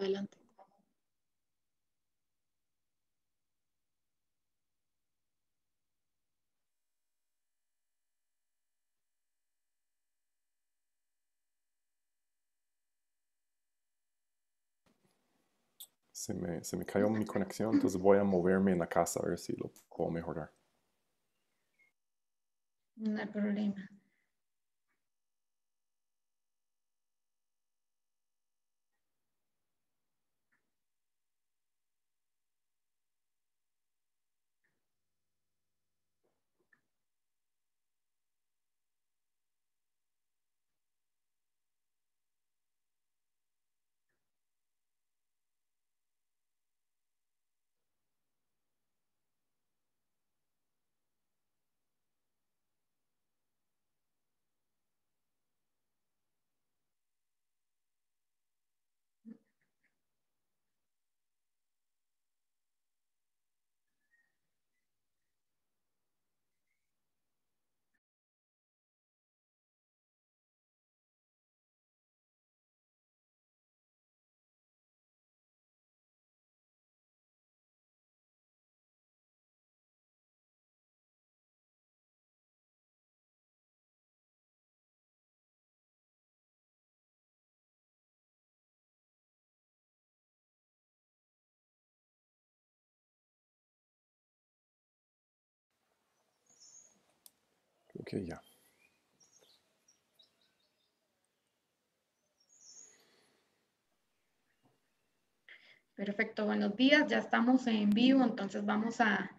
Adelante. Se me cayó mi conexión, entonces voy a moverme en la casa a ver si lo puedo mejorar. No hay problema. Creo que ya. Perfecto, buenos días. Ya estamos en vivo, entonces vamos a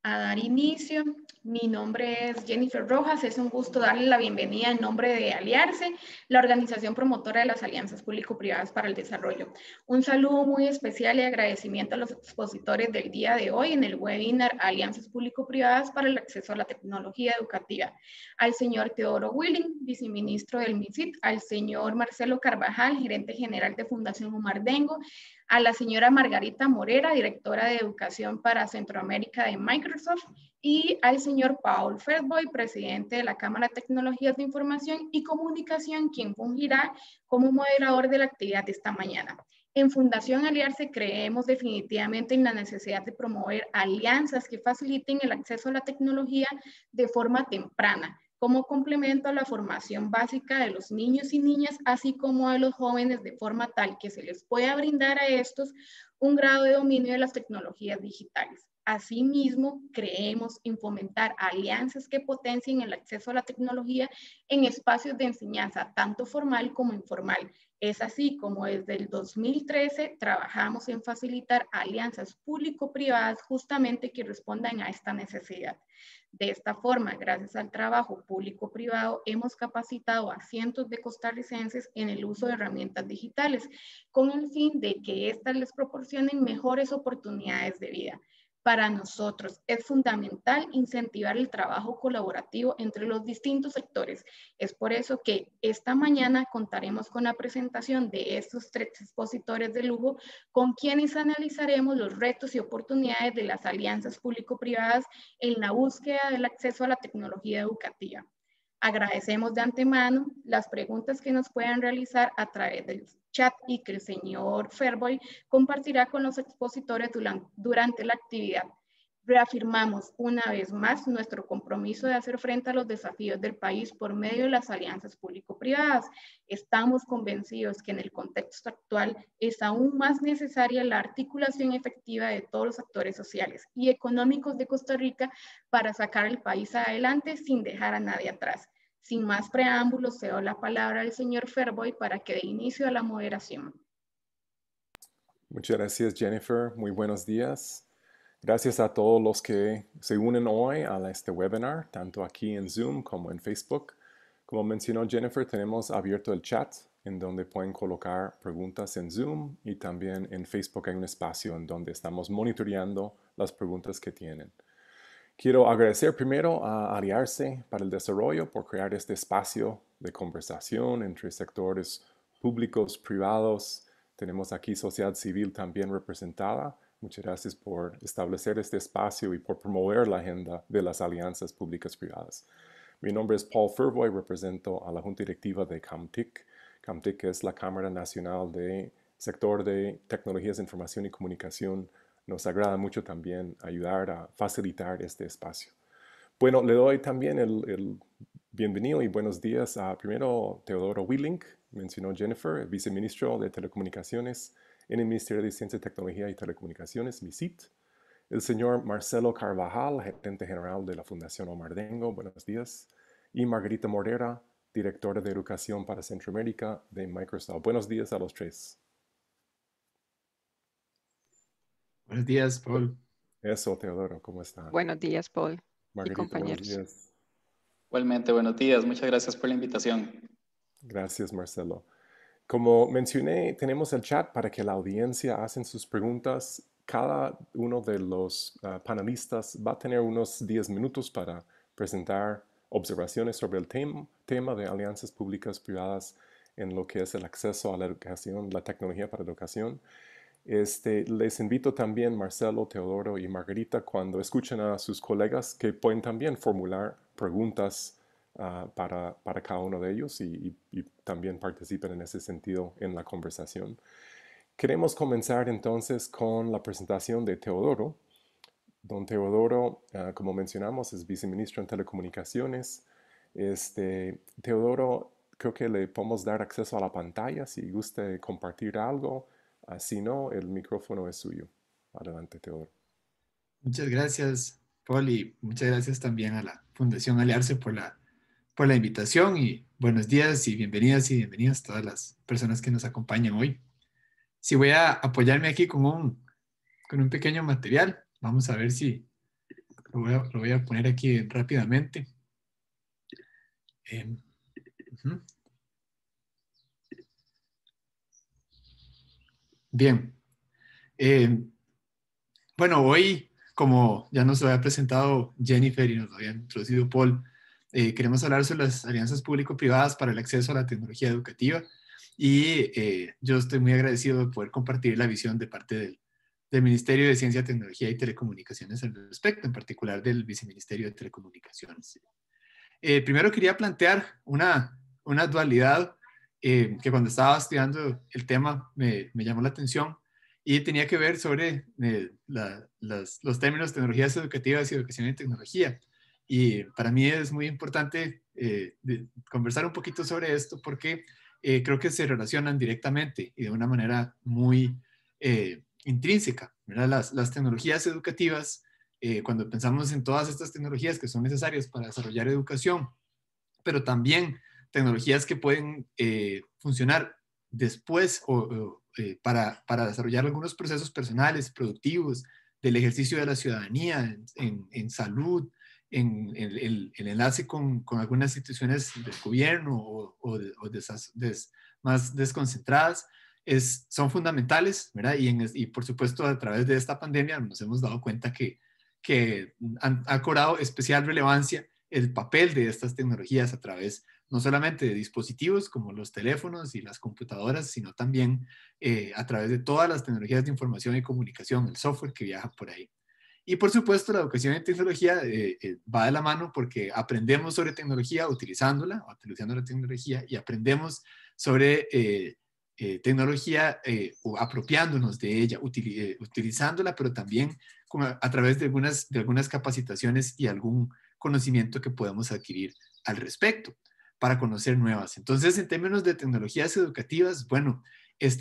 dar inicio. Mi nombre es Jennifer Rojas, es un gusto darle la bienvenida en nombre de Aliarse, la organización promotora de las alianzas público-privadas para el desarrollo. Un saludo muy especial y agradecimiento a los expositores del día de hoy en el webinar Alianzas público-privadas para el acceso a la tecnología educativa. Al señor Teodoro Willing, viceministro del MISIT, al señor Marcelo Carvajal, gerente general de Fundación Omar Dengo, a la señora Margarita Morera, directora de Educación para Centroamérica de Microsoft, y al señor Paul Feldboy, presidente de la Cámara de Tecnologías de Información y Comunicación, quien fungirá como moderador de la actividad de esta mañana. En Fundación Aliarse creemos definitivamente en la necesidad de promover alianzas que faciliten el acceso a la tecnología de forma temprana, como complemento a la formación básica de los niños y niñas, así como de los jóvenes, de forma tal que se les pueda brindar a estos un grado de dominio de las tecnologías digitales. Asimismo, creemos en fomentar alianzas que potencien el acceso a la tecnología en espacios de enseñanza, tanto formal como informal. Es así como desde el 2013 trabajamos en facilitar alianzas público-privadas justamente que respondan a esta necesidad. De esta forma, gracias al trabajo público-privado, hemos capacitado a cientos de costarricenses en el uso de herramientas digitales, con el fin de que éstas les proporcionen mejores oportunidades de vida. Para nosotros es fundamental incentivar el trabajo colaborativo entre los distintos sectores. Es por eso que esta mañana contaremos con la presentación de estos tres expositores de lujo, con quienes analizaremos los retos y oportunidades de las alianzas público-privadas en la búsqueda del acceso a la tecnología educativa. Agradecemos de antemano las preguntas que nos puedan realizar a través del chat y que el señor Fairboy compartirá con los expositores durante la actividad. Reafirmamos una vez más nuestro compromiso de hacer frente a los desafíos del país por medio de las alianzas público-privadas. Estamos convencidos que en el contexto actual es aún más necesaria la articulación efectiva de todos los actores sociales y económicos de Costa Rica para sacar el país adelante sin dejar a nadie atrás. Sin más preámbulos, cedo la palabra al señor Fairboy para que dé inicio a la moderación. Muchas gracias, Jennifer. Muy buenos días. Gracias a todos los que se unen hoy a este webinar, tanto aquí en Zoom como en Facebook. Como mencionó Jennifer, tenemos abierto el chat en donde pueden colocar preguntas en Zoom y también en Facebook hay un espacio en donde estamos monitoreando las preguntas que tienen. Quiero agradecer primero a Aliarse para el Desarrollo por crear este espacio de conversación entre sectores públicos, privados. Tenemos aquí sociedad civil también representada. Muchas gracias por establecer este espacio y por promover la agenda de las alianzas públicas privadas. Mi nombre es Paul Fearboy, represento a la Junta Directiva de CAMTIC. CAMTIC es la Cámara Nacional de sector de tecnologías de información y comunicación, nos agrada mucho también ayudar a facilitar este espacio. Bueno, le doy también el bienvenido y buenos días a primero Teodoro Willink, mencionó Jennifer, el viceministro de Telecomunicaciones en el Ministerio de Ciencia, Tecnología y Telecomunicaciones, MICIT. El señor Marcelo Carvajal, gerente general de la Fundación Omar Dengo, buenos días. Y Margarita Morera, directora de Educación para Centroamérica de Microsoft. Buenos días a los tres. Buenos días, Paul. Eso, Teodoro, ¿cómo está? Buenos días, Paul y Margarita, buenos compañeros. días. Igualmente, buenos días. Muchas gracias por la invitación. Gracias, Marcelo. Como mencioné, tenemos el chat para que la audiencia hacen sus preguntas. Cada uno de los panelistas va a tener unos 10 minutos para presentar observaciones sobre el tema de alianzas públicas privadas en lo que es el acceso a la educación, la tecnología para educación. Les invito también, Marcelo, Teodoro y Margarita, cuando escuchen a sus colegas, que pueden también formular preguntas para cada uno de ellos y también participen en ese sentido en la conversación. Queremos comenzar entonces con la presentación de Teodoro. Don Teodoro, como mencionamos, es viceministro en Telecomunicaciones. Teodoro, creo que le podemos dar acceso a la pantalla si guste compartir algo. Si no, el micrófono es suyo. Adelante, Teodoro. Muchas gracias, Paul, y muchas gracias también a la Fundación Aliarse por la invitación, y buenos días y bienvenidas todas las personas que nos acompañan hoy. Sí, voy a apoyarme aquí con un pequeño material. Vamos a ver si lo voy a poner aquí rápidamente. Uh-huh. Bien. Bueno, hoy, como ya nos lo había presentado Jennifer y nos lo había introducido Paul, queremos hablar sobre las alianzas público-privadas para el acceso a la tecnología educativa, y yo estoy muy agradecido de poder compartir la visión de parte del Ministerio de Ciencia, Tecnología y Telecomunicaciones al respecto, en particular del Viceministerio de Telecomunicaciones. Primero quería plantear una dualidad que cuando estaba estudiando el tema me llamó la atención, y tenía que ver sobre los términos tecnologías educativas y educación en tecnología. Y para mí es muy importante conversar un poquito sobre esto porque creo que se relacionan directamente y de una manera muy intrínseca, ¿verdad? Las tecnologías educativas, cuando pensamos en todas estas tecnologías que son necesarias para desarrollar educación, pero también tecnologías que pueden funcionar después para desarrollar algunos procesos personales, productivos, del ejercicio de la ciudadanía, en salud, en el enlace con algunas instituciones del gobierno más desconcentradas, son fundamentales, ¿verdad? Y por supuesto, a través de esta pandemia nos hemos dado cuenta que ha cobrado especial relevancia el papel de estas tecnologías a través no solamente de dispositivos como los teléfonos y las computadoras, sino también a través de todas las tecnologías de información y comunicación, el software que viaja por ahí. Y por supuesto, la educación en tecnología va de la mano porque aprendemos sobre tecnología utilizando la tecnología, y aprendemos sobre tecnología o apropiándonos de ella, utilizándola, pero también a través de algunas capacitaciones y algún conocimiento que podemos adquirir al respecto para conocer nuevas. Entonces, en términos de tecnologías educativas, bueno,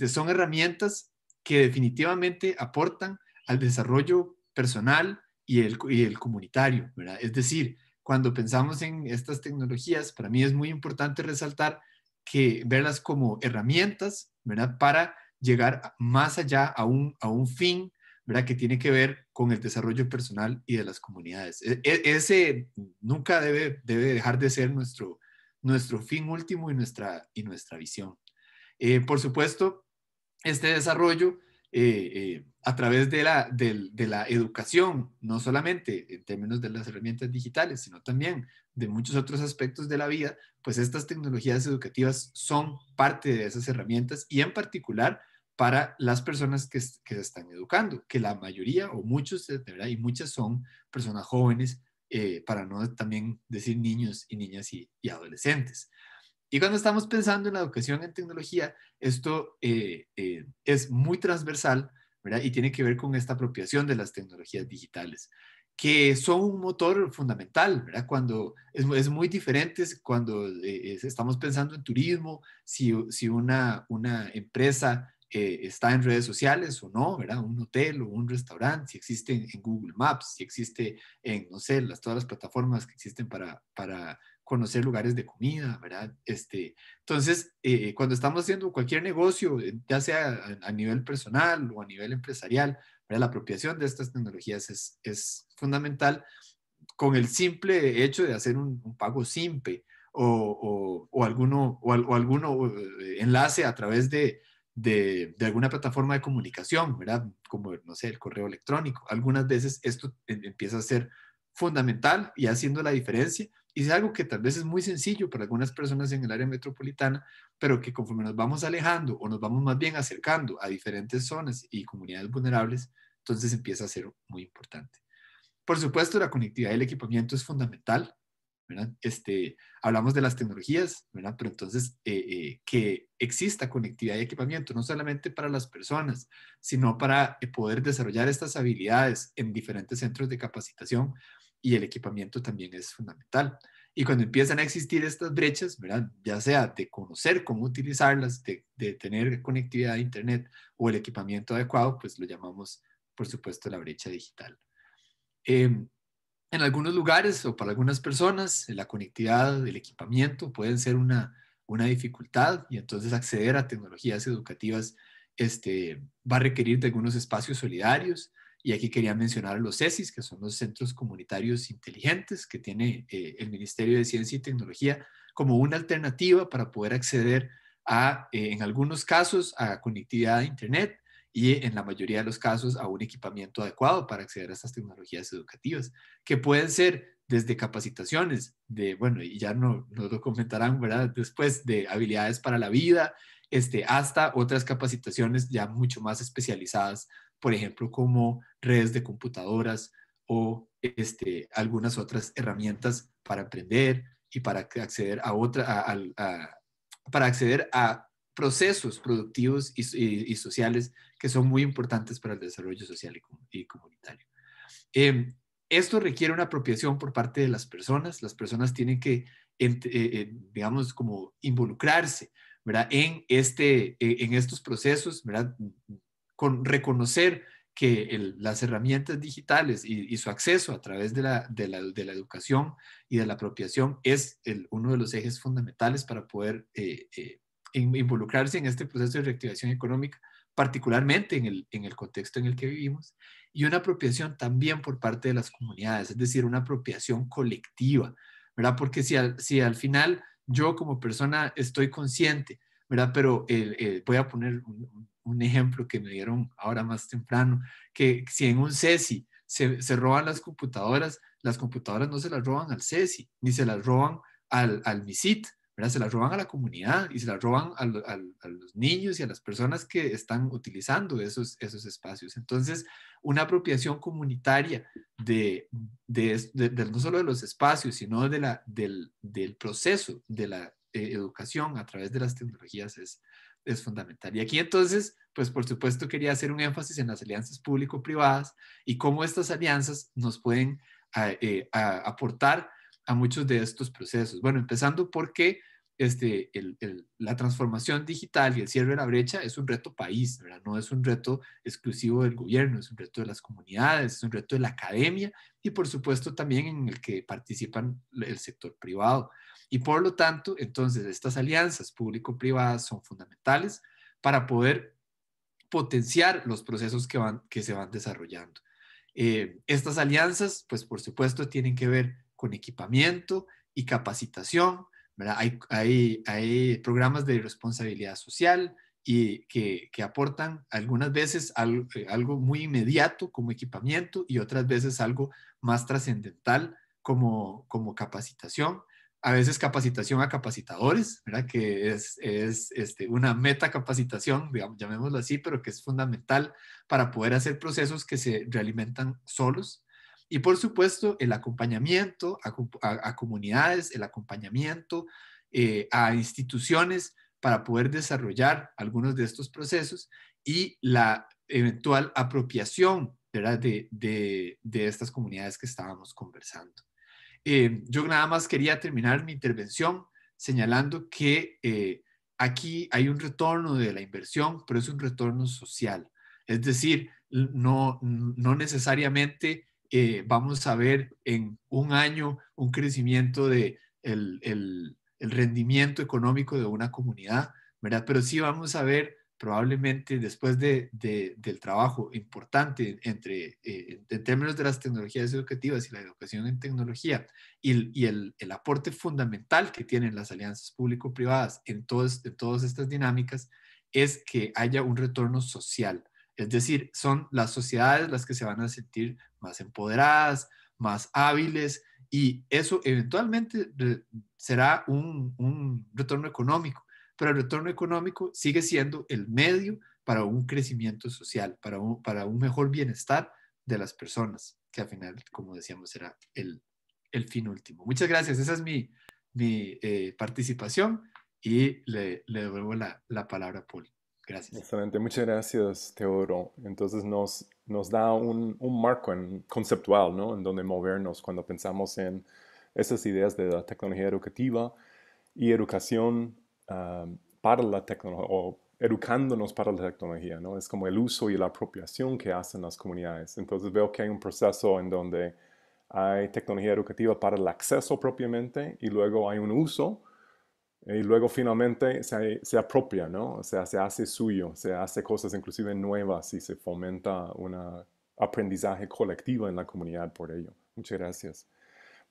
son herramientas que definitivamente aportan al desarrollo personal y el comunitario, ¿verdad? Es decir, cuando pensamos en estas tecnologías, para mí es muy importante resaltar que verlas como herramientas, ¿verdad? Para llegar más allá a un fin, ¿verdad? Que tiene que ver con el desarrollo personal y de las comunidades. Ese nunca debe dejar de ser nuestro fin último y nuestra visión. Por supuesto, este desarrollo a través de la educación, no solamente en términos de las herramientas digitales, sino también de muchos otros aspectos de la vida, pues estas tecnologías educativas son parte de esas herramientas, y en particular para las personas que se están educando, que la mayoría o muchos, ¿verdad? Y muchas son personas jóvenes, para no también decir niños y niñas y adolescentes. Y cuando estamos pensando en la educación en tecnología, esto es muy transversal, ¿verdad? Y tiene que ver con esta apropiación de las tecnologías digitales, que son un motor fundamental, ¿verdad? Cuando es muy diferente cuando estamos pensando en turismo, si una empresa está en redes sociales o no, ¿verdad? Un hotel o un restaurante, si existe en Google Maps, si existe en, no sé, todas las plataformas que existen para conocer lugares de comida, ¿verdad? Entonces, cuando estamos haciendo cualquier negocio, ya sea a nivel personal o a nivel empresarial, ¿verdad? La apropiación de estas tecnologías es fundamental con el simple hecho de hacer un pago simple o alguno enlace a través de alguna plataforma de comunicación, ¿verdad? Como, no sé, el correo electrónico. Algunas veces esto empieza a ser fundamental y haciendo la diferencia. Y es algo que tal vez es muy sencillo para algunas personas en el área metropolitana, pero que conforme nos vamos alejando o nos vamos más bien acercando a diferentes zonas y comunidades vulnerables, entonces empieza a ser muy importante. Por supuesto, la conectividad y el equipamiento es fundamental, ¿verdad? Hablamos de las tecnologías, ¿verdad? Pero entonces que exista conectividad y equipamiento, no solamente para las personas, sino para poder desarrollar estas habilidades en diferentes centros de capacitación, y el equipamiento también es fundamental. Y cuando empiezan a existir estas brechas, ¿verdad? Ya sea de conocer cómo utilizarlas, de tener conectividad a Internet o el equipamiento adecuado, pues lo llamamos, por supuesto, la brecha digital. En algunos lugares o para algunas personas, la conectividad, el equipamiento pueden ser una dificultad, y entonces acceder a tecnologías educativas va a requerir de algunos espacios solidarios. Y aquí quería mencionar los CESIs, que son los Centros Comunitarios Inteligentes, que tiene el Ministerio de Ciencia y Tecnología como una alternativa para poder acceder en algunos casos, a conectividad a Internet, y en la mayoría de los casos a un equipamiento adecuado para acceder a estas tecnologías educativas, que pueden ser desde capacitaciones bueno, y ya nos lo comentarán, ¿verdad? Después, de habilidades para la vida, hasta otras capacitaciones ya mucho más especializadas, por ejemplo, como redes de computadoras o algunas otras herramientas para aprender y para acceder para acceder a procesos productivos y sociales que son muy importantes para el desarrollo social y comunitario. Esto requiere una apropiación por parte de las personas. Las personas tienen que, digamos, como involucrarse, ¿verdad? En estos procesos, ¿verdad? Con reconocer que las herramientas digitales y su acceso a través de la educación y de la apropiación es uno de los ejes fundamentales para poder involucrarse en este proceso de reactivación económica, particularmente en el contexto en el que vivimos, y una apropiación también por parte de las comunidades, es decir, una apropiación colectiva, ¿verdad? Porque si al final yo como persona estoy consciente, ¿verdad? Pero voy a poner un ejemplo que me dieron ahora más temprano, que si en un CESI se roban las computadoras no se las roban al CESI, ni se las roban al MISIT, ¿verdad? Se las roban a la comunidad y se las roban a los niños y a las personas que están utilizando esos espacios. Entonces, una apropiación comunitaria no solo de los espacios, sino del proceso de la educación a través de las tecnologías es fundamental. Y aquí entonces, pues por supuesto quería hacer un énfasis en las alianzas público-privadas y cómo estas alianzas nos pueden aportar a muchos de estos procesos. Bueno, empezando porque la transformación digital y el cierre de la brecha es un reto país, ¿verdad? No es un reto exclusivo del gobierno, es un reto de las comunidades, es un reto de la academia y por supuesto también en el que participan el sector privado. Y por lo tanto, entonces, estas alianzas público-privadas son fundamentales para poder potenciar los procesos que se van desarrollando. Estas alianzas, pues por supuesto, tienen que ver con equipamiento y capacitación, ¿verdad? Hay programas de responsabilidad social y que aportan algunas veces algo muy inmediato como equipamiento y otras veces algo más trascendental como capacitación. A veces capacitación a capacitadores, ¿verdad? Que es una metacapacitación, digamos, llamémoslo así, pero que es fundamental para poder hacer procesos que se realimentan solos. Y por supuesto, el acompañamiento a comunidades, el acompañamiento a instituciones para poder desarrollar algunos de estos procesos y la eventual apropiación, ¿verdad?, de estas comunidades que estábamos conversando. Yo nada más quería terminar mi intervención señalando que aquí hay un retorno de la inversión, pero es un retorno social. Es decir, no necesariamente vamos a ver en un año un crecimiento de el rendimiento económico de una comunidad, ¿verdad? Pero sí vamos a ver probablemente después del trabajo importante en términos de las tecnologías educativas y la educación en tecnología y el aporte fundamental que tienen las alianzas público-privadas en todas estas dinámicas es que haya un retorno social. Es decir, son las sociedades las que se van a sentir más empoderadas, más hábiles, y eso eventualmente será un retorno económico, pero el retorno económico sigue siendo el medio para un crecimiento social, para un mejor bienestar de las personas, que al final, como decíamos, será el fin último. Muchas gracias. Esa es mi participación y le devuelvo la palabra a Paul. Gracias. Excelente, muchas gracias, Teodoro. Entonces nos da un marco conceptual, ¿no?, en donde movernos cuando pensamos en esas ideas de la tecnología educativa y educación para la tecnología, o educándonos para la tecnología, ¿no? Es como el uso y la apropiación que hacen las comunidades. Entonces veo que hay un proceso en donde hay tecnología educativa para el acceso propiamente, y luego hay un uso, y luego finalmente se apropia, ¿no? O sea, se hace suyo, se hace cosas inclusive nuevas y se fomenta un aprendizaje colectivo en la comunidad por ello. Muchas gracias.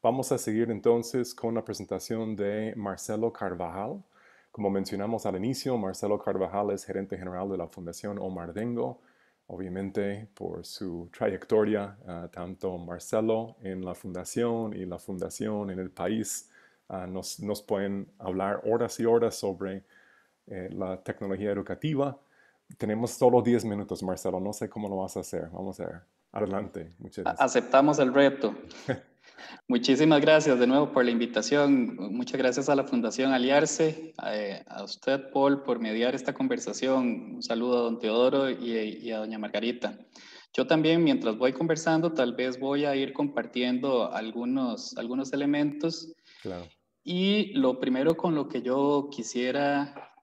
Vamos a seguir entonces con la presentación de Marcelo Carvajal. Como mencionamos al inicio, Marcelo Carvajal es gerente general de la Fundación Omar Dengo. Obviamente, por su trayectoria, tanto Marcelo en la fundación y la fundación en el país, nos pueden hablar horas y horas sobre la tecnología educativa. Tenemos solo 10 minutos, Marcelo. No sé cómo lo vas a hacer. Vamos a ver. Adelante. Muchas gracias. Aceptamos el reto. Muchísimas gracias de nuevo por la invitación. Muchas gracias a la Fundación Aliarse, a usted, Paul, por mediar esta conversación. Un saludo a don Teodoro y a doña Margarita. Yo también, mientras voy conversando, tal vez voy a ir compartiendo algunos elementos. Claro. Y lo primero con lo que yo quisiera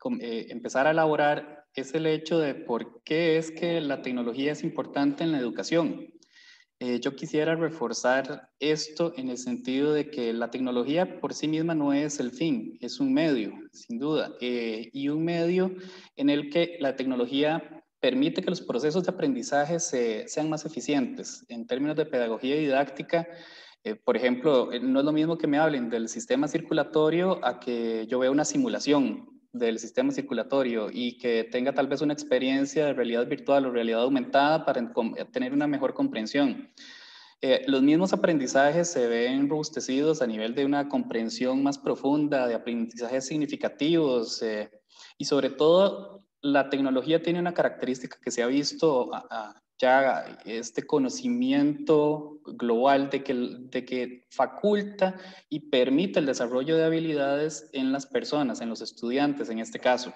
empezar a elaborar es el hecho de por qué es que la tecnología es importante en la educación. Yo quisiera reforzar esto en el sentido de que la tecnología por sí misma no es el fin, es un medio, sin duda, y un medio en el que la tecnología permite que los procesos de aprendizaje sean más eficientes. En términos de pedagogía y didáctica, por ejemplo, no es lo mismo que me hablen del sistema circulatorio a que yo vea una simulación del sistema circulatorio y que tenga tal vez una experiencia de realidad virtual o realidad aumentada para tener una mejor comprensión. Los mismos aprendizajes se ven robustecidos a nivel de una comprensión más profunda, de aprendizajes significativos y sobre todo la tecnología tiene una característica que se ha visto ya, este conocimiento global de que faculta y permite el desarrollo de habilidades en las personas, en los estudiantes en este caso.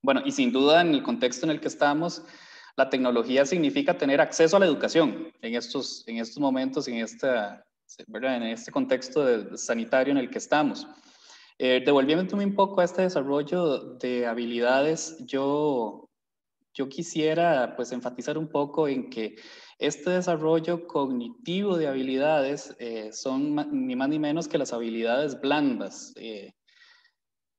Bueno, y sin duda en el contexto en el que estamos, la tecnología significa tener acceso a la educación en estos momentos, en este contexto sanitario en el que estamos. Devolviéndome un poco a este desarrollo de habilidades, yo quisiera pues enfatizar un poco en que este desarrollo cognitivo de habilidades son ni más ni menos que las habilidades blandas,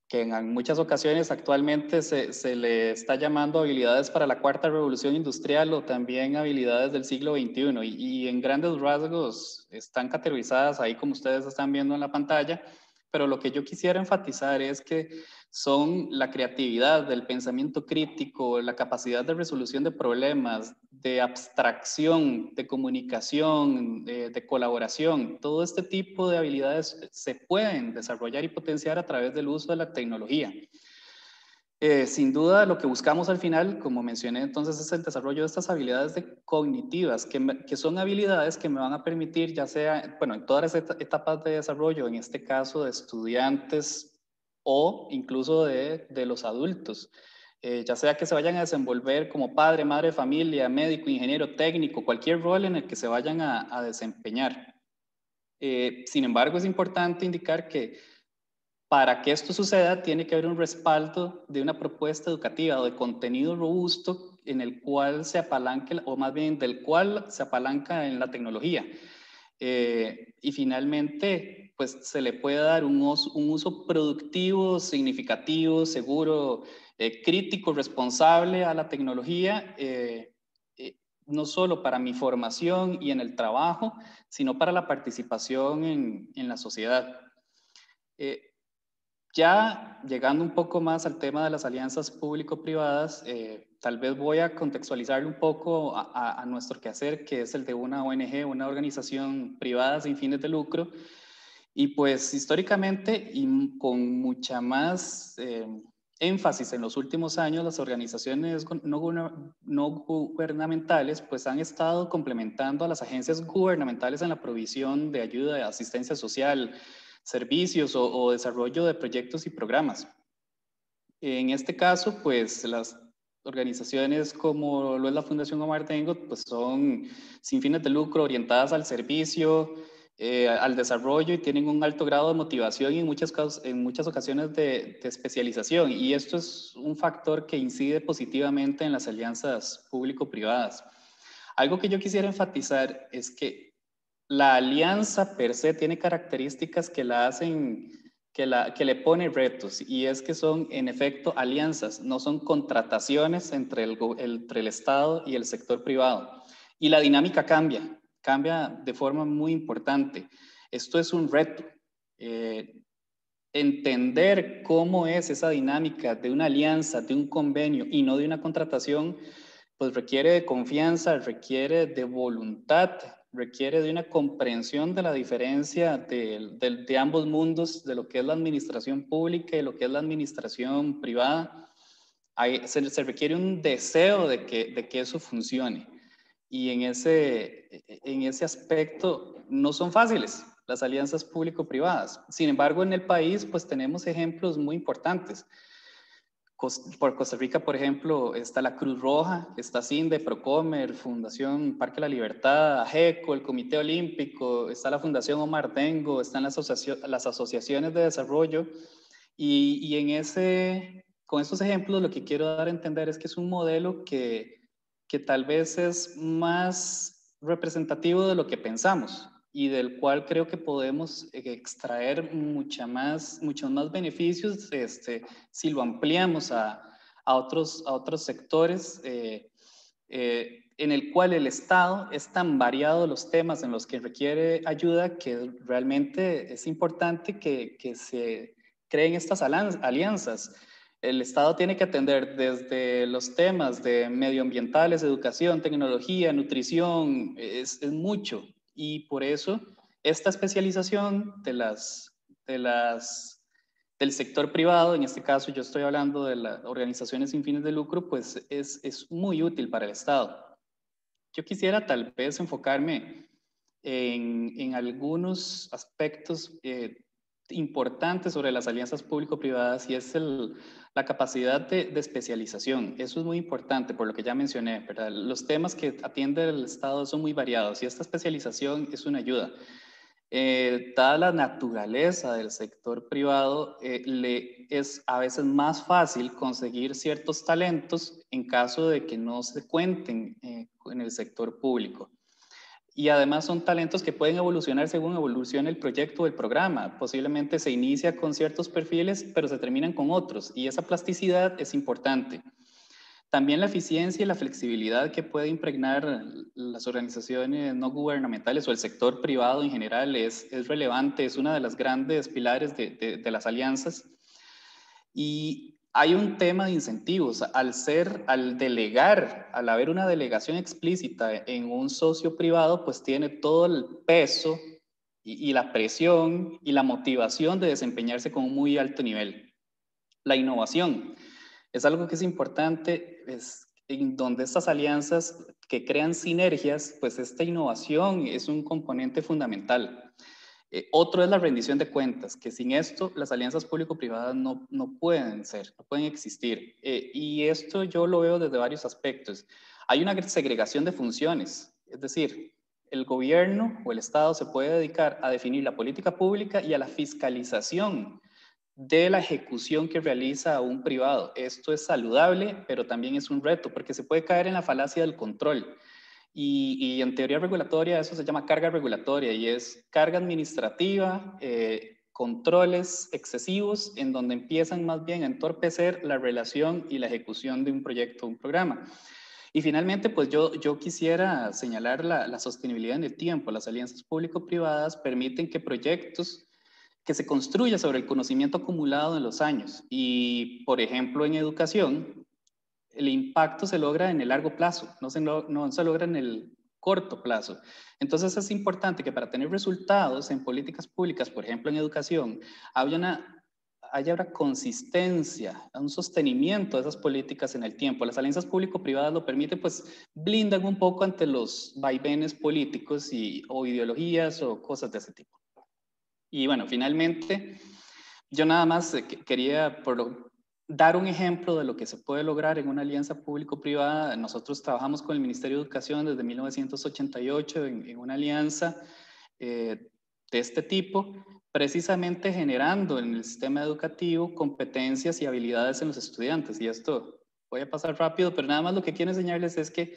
que en muchas ocasiones actualmente se le está llamando habilidades para la cuarta revolución industrial o también habilidades del siglo XXI y en grandes rasgos están categorizadas ahí como ustedes están viendo en la pantalla, pero lo que yo quisiera enfatizar es que son la creatividad, el pensamiento crítico, la capacidad de resolución de problemas, de abstracción, de comunicación, de colaboración. Todo este tipo de habilidades se pueden desarrollar y potenciar a través del uso de la tecnología. Sin duda, lo que buscamos al final, como mencioné entonces, es el desarrollo de estas habilidades cognitivas, que son habilidades que me van a permitir, ya sea, bueno, en todas las etapas de desarrollo, en este caso de estudiantes o incluso de los adultos, ya sea que se vayan a desenvolver como padre, madre de familia, médico, ingeniero, técnico, cualquier rol en el que se vayan a desempeñar. Sin embargo, es importante indicar que para que esto suceda, tiene que haber un respaldo de una propuesta educativa o de contenido robusto en el cual se apalanque, o más bien del cual se apalanca en la tecnología. Y finalmente, pues se le puede dar un uso productivo, significativo, seguro, crítico, responsable a la tecnología, no solo para mi formación y en el trabajo, sino para la participación en la sociedad. Ya llegando un poco más al tema de las alianzas público-privadas, tal vez voy a contextualizarle un poco a nuestro quehacer, que es el de una ONG, una organización privada sin fines de lucro. Y pues históricamente y con mucha más énfasis en los últimos años, las organizaciones no gubernamentales pues han estado complementando a las agencias gubernamentales en la provisión de ayuda, de asistencia social, servicios o desarrollo de proyectos y programas. En este caso, pues las organizaciones como lo es la Fundación Omar Dengo, pues son sin fines de lucro, orientadas al servicio, al desarrollo, y tienen un alto grado de motivación y en muchas ocasiones de especialización. Y esto es un factor que incide positivamente en las alianzas público-privadas. Algo que yo quisiera enfatizar es que la alianza per se tiene características que la hacen, que le pone retos, y es que son en efecto alianzas, no son contrataciones entre el Estado y el sector privado. Y la dinámica cambia de forma muy importante. Esto es un reto. Entender cómo es esa dinámica de una alianza, de un convenio y no de una contratación, pues requiere de confianza, requiere de voluntad, requiere de una comprensión de la diferencia de ambos mundos, de lo que es la administración pública y lo que es la administración privada. Se requiere un deseo de que eso funcione. Y en ese aspecto no son fáciles las alianzas público-privadas. Sin embargo, en el país pues tenemos ejemplos muy importantes. Por Costa Rica, por ejemplo, está la Cruz Roja, está CINDE, Procomer, Fundación Parque La Libertad, AGECO, el Comité Olímpico, está la Fundación Omar Dengo, están las asociaciones de desarrollo. Y con estos ejemplos lo que quiero dar a entender es que es un modelo que tal vez es más representativo de lo que pensamos y del cual creo que podemos extraer muchos más beneficios si lo ampliamos a otros sectores en el cual el Estado es tan variado los temas en los que requiere ayuda, que realmente es importante que se creen estas alianzas. El Estado tiene que atender desde los temas de medioambientales, educación, tecnología, nutrición, es mucho. Y por eso esta especialización del sector privado, en este caso yo estoy hablando de las organizaciones sin fines de lucro, pues es muy útil para el Estado. Yo quisiera tal vez enfocarme en algunos aspectos importantes sobre las alianzas público-privadas, y es la capacidad de especialización. Eso es muy importante por lo que ya mencioné, ¿verdad? Los temas que atiende el Estado son muy variados y esta especialización es una ayuda. Dada la naturaleza del sector privado, le es a veces más fácil conseguir ciertos talentos en caso de que no se cuenten en el sector público. Y además son talentos que pueden evolucionar según evolucione el proyecto o el programa. Posiblemente se inicia con ciertos perfiles, pero se terminan con otros, y esa plasticidad es importante. También la eficiencia y la flexibilidad que puede impregnar las organizaciones no gubernamentales o el sector privado en general es relevante, es una de las grandes pilares de las alianzas. Y hay un tema de incentivos. Al delegar, al haber una delegación explícita en un socio privado, pues tiene todo el peso y la presión y la motivación de desempeñarse con un muy alto nivel. La innovación. Es algo que es importante, es en donde estas alianzas que crean sinergias, pues esta innovación es un componente fundamental. Otro es la rendición de cuentas, que sin esto las alianzas público-privadas no pueden ser, no pueden existir. Y esto yo lo veo desde varios aspectos. Hay una segregación de funciones, es decir, el gobierno o el Estado se puede dedicar a definir la política pública y a la fiscalización de la ejecución que realiza un privado. Esto es saludable, pero también es un reto, porque se puede caer en la falacia del control. Y en teoría regulatoria eso se llama carga regulatoria y es carga administrativa, controles excesivos en donde empiezan más bien a entorpecer la relación y la ejecución de un proyecto o un programa. Y finalmente, pues yo quisiera señalar la sostenibilidad en el tiempo. Las alianzas público-privadas permiten que proyectos que se construya sobre el conocimiento acumulado en los años. Y, por ejemplo, en educación, el impacto se logra en el largo plazo, no se logra en el corto plazo. Entonces es importante que para tener resultados en políticas públicas, por ejemplo en educación, haya una consistencia, un sostenimiento de esas políticas en el tiempo. Las alianzas público-privadas lo permiten, pues blindan un poco ante los vaivenes políticos o ideologías o cosas de ese tipo. Y bueno, finalmente, yo nada más quería dar un ejemplo de lo que se puede lograr en una alianza público-privada. Nosotros trabajamos con el Ministerio de Educación desde 1988 en una alianza de este tipo, precisamente generando en el sistema educativo competencias y habilidades en los estudiantes. Y esto voy a pasar rápido, pero nada más lo que quiero enseñarles es que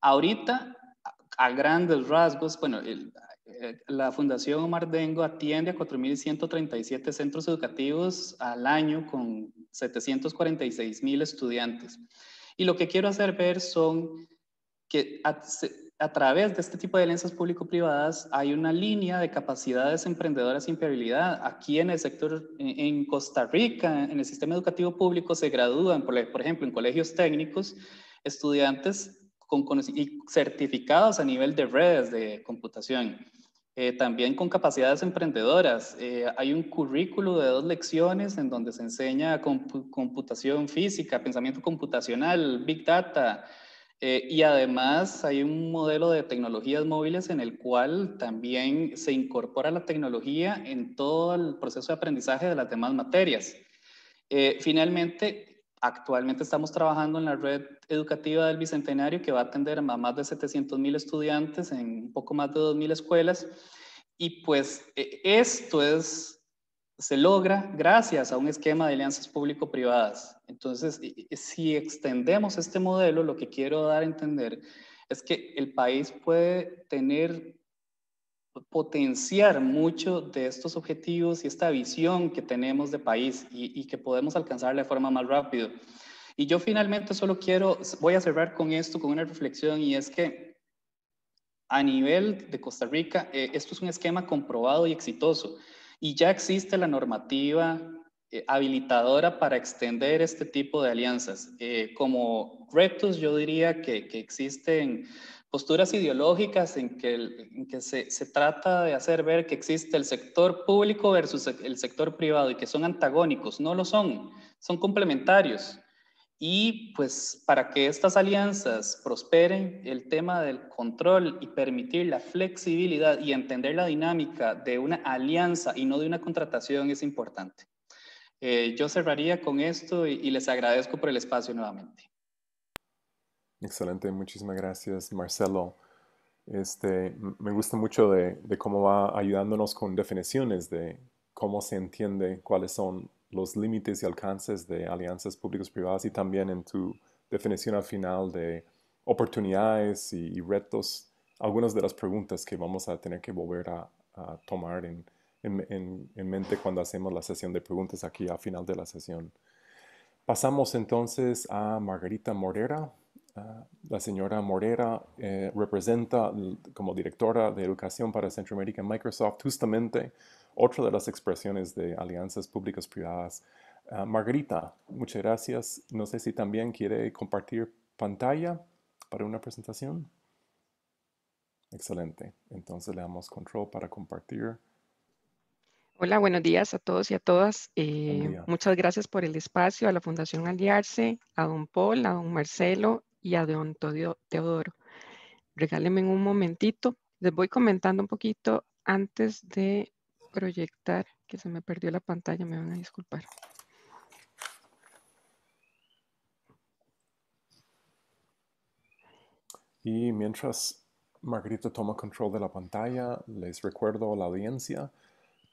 ahorita, a grandes rasgos, bueno, la Fundación Omar Dengo atiende a 4.137 centros educativos al año con 746.000 estudiantes. Y lo que quiero hacer ver son que a través de este tipo de alianzas público-privadas hay una línea de capacidades emprendedoras y empleabilidad. Aquí en el sector, en Costa Rica, en el sistema educativo público, se gradúan, por ejemplo, en colegios técnicos, estudiantes y certificados a nivel de redes de computación. También con capacidades emprendedoras. Hay un currículo de 2 lecciones en donde se enseña computación física, pensamiento computacional, Big Data, y además hay un modelo de tecnologías móviles en el cual también se incorpora la tecnología en todo el proceso de aprendizaje de las demás materias. Finalmente, actualmente estamos trabajando en la red educativa del Bicentenario que va a atender a más de 700.000 estudiantes en un poco más de 2.000 escuelas. Y pues esto se logra gracias a un esquema de alianzas público-privadas. Entonces, si extendemos este modelo, lo que quiero dar a entender es que el país puede potenciar mucho de estos objetivos y esta visión que tenemos de país y que podemos alcanzar de forma más rápido. Y yo finalmente voy a cerrar con esto, con una reflexión, y es que a nivel de Costa Rica, esto es un esquema comprobado y exitoso. Y ya existe la normativa habilitadora para extender este tipo de alianzas. Como retos, yo diría que existen posturas ideológicas en que se trata de hacer ver que existe el sector público versus el sector privado y que son antagónicos. No lo son, son complementarios. Y pues para que estas alianzas prosperen, el tema del control y permitir la flexibilidad y entender la dinámica de una alianza y no de una contratación es importante. Yo cerraría con esto y les agradezco por el espacio nuevamente. Excelente, muchísimas gracias, Marcelo. Me gusta mucho de cómo va ayudándonos con definiciones de cómo se entiende cuáles son los límites y alcances de alianzas públicas privadas y también en tu definición al final de oportunidades y retos, algunas de las preguntas que vamos a tener que volver a tomar en mente cuando hacemos la sesión de preguntas aquí al final de la sesión. Pasamos entonces a Margarita Morera. La señora Morera representa como directora de educación para Centroamérica en Microsoft justamente otra de las expresiones de alianzas públicas privadas. Margarita, muchas gracias. No sé si también quiere compartir pantalla para una presentación. Excelente. Entonces le damos control para compartir. Hola, buenos días a todos y a todas. Buen día. Muchas gracias por el espacio, a la Fundación Aliarse, a don Paul, a don Marcelo y a don Teodoro. Regálenme un momentito. Les voy comentando un poquito antes de proyectar, que se me perdió la pantalla, me van a disculpar. Y mientras Margarita toma control de la pantalla, les recuerdo a la audiencia,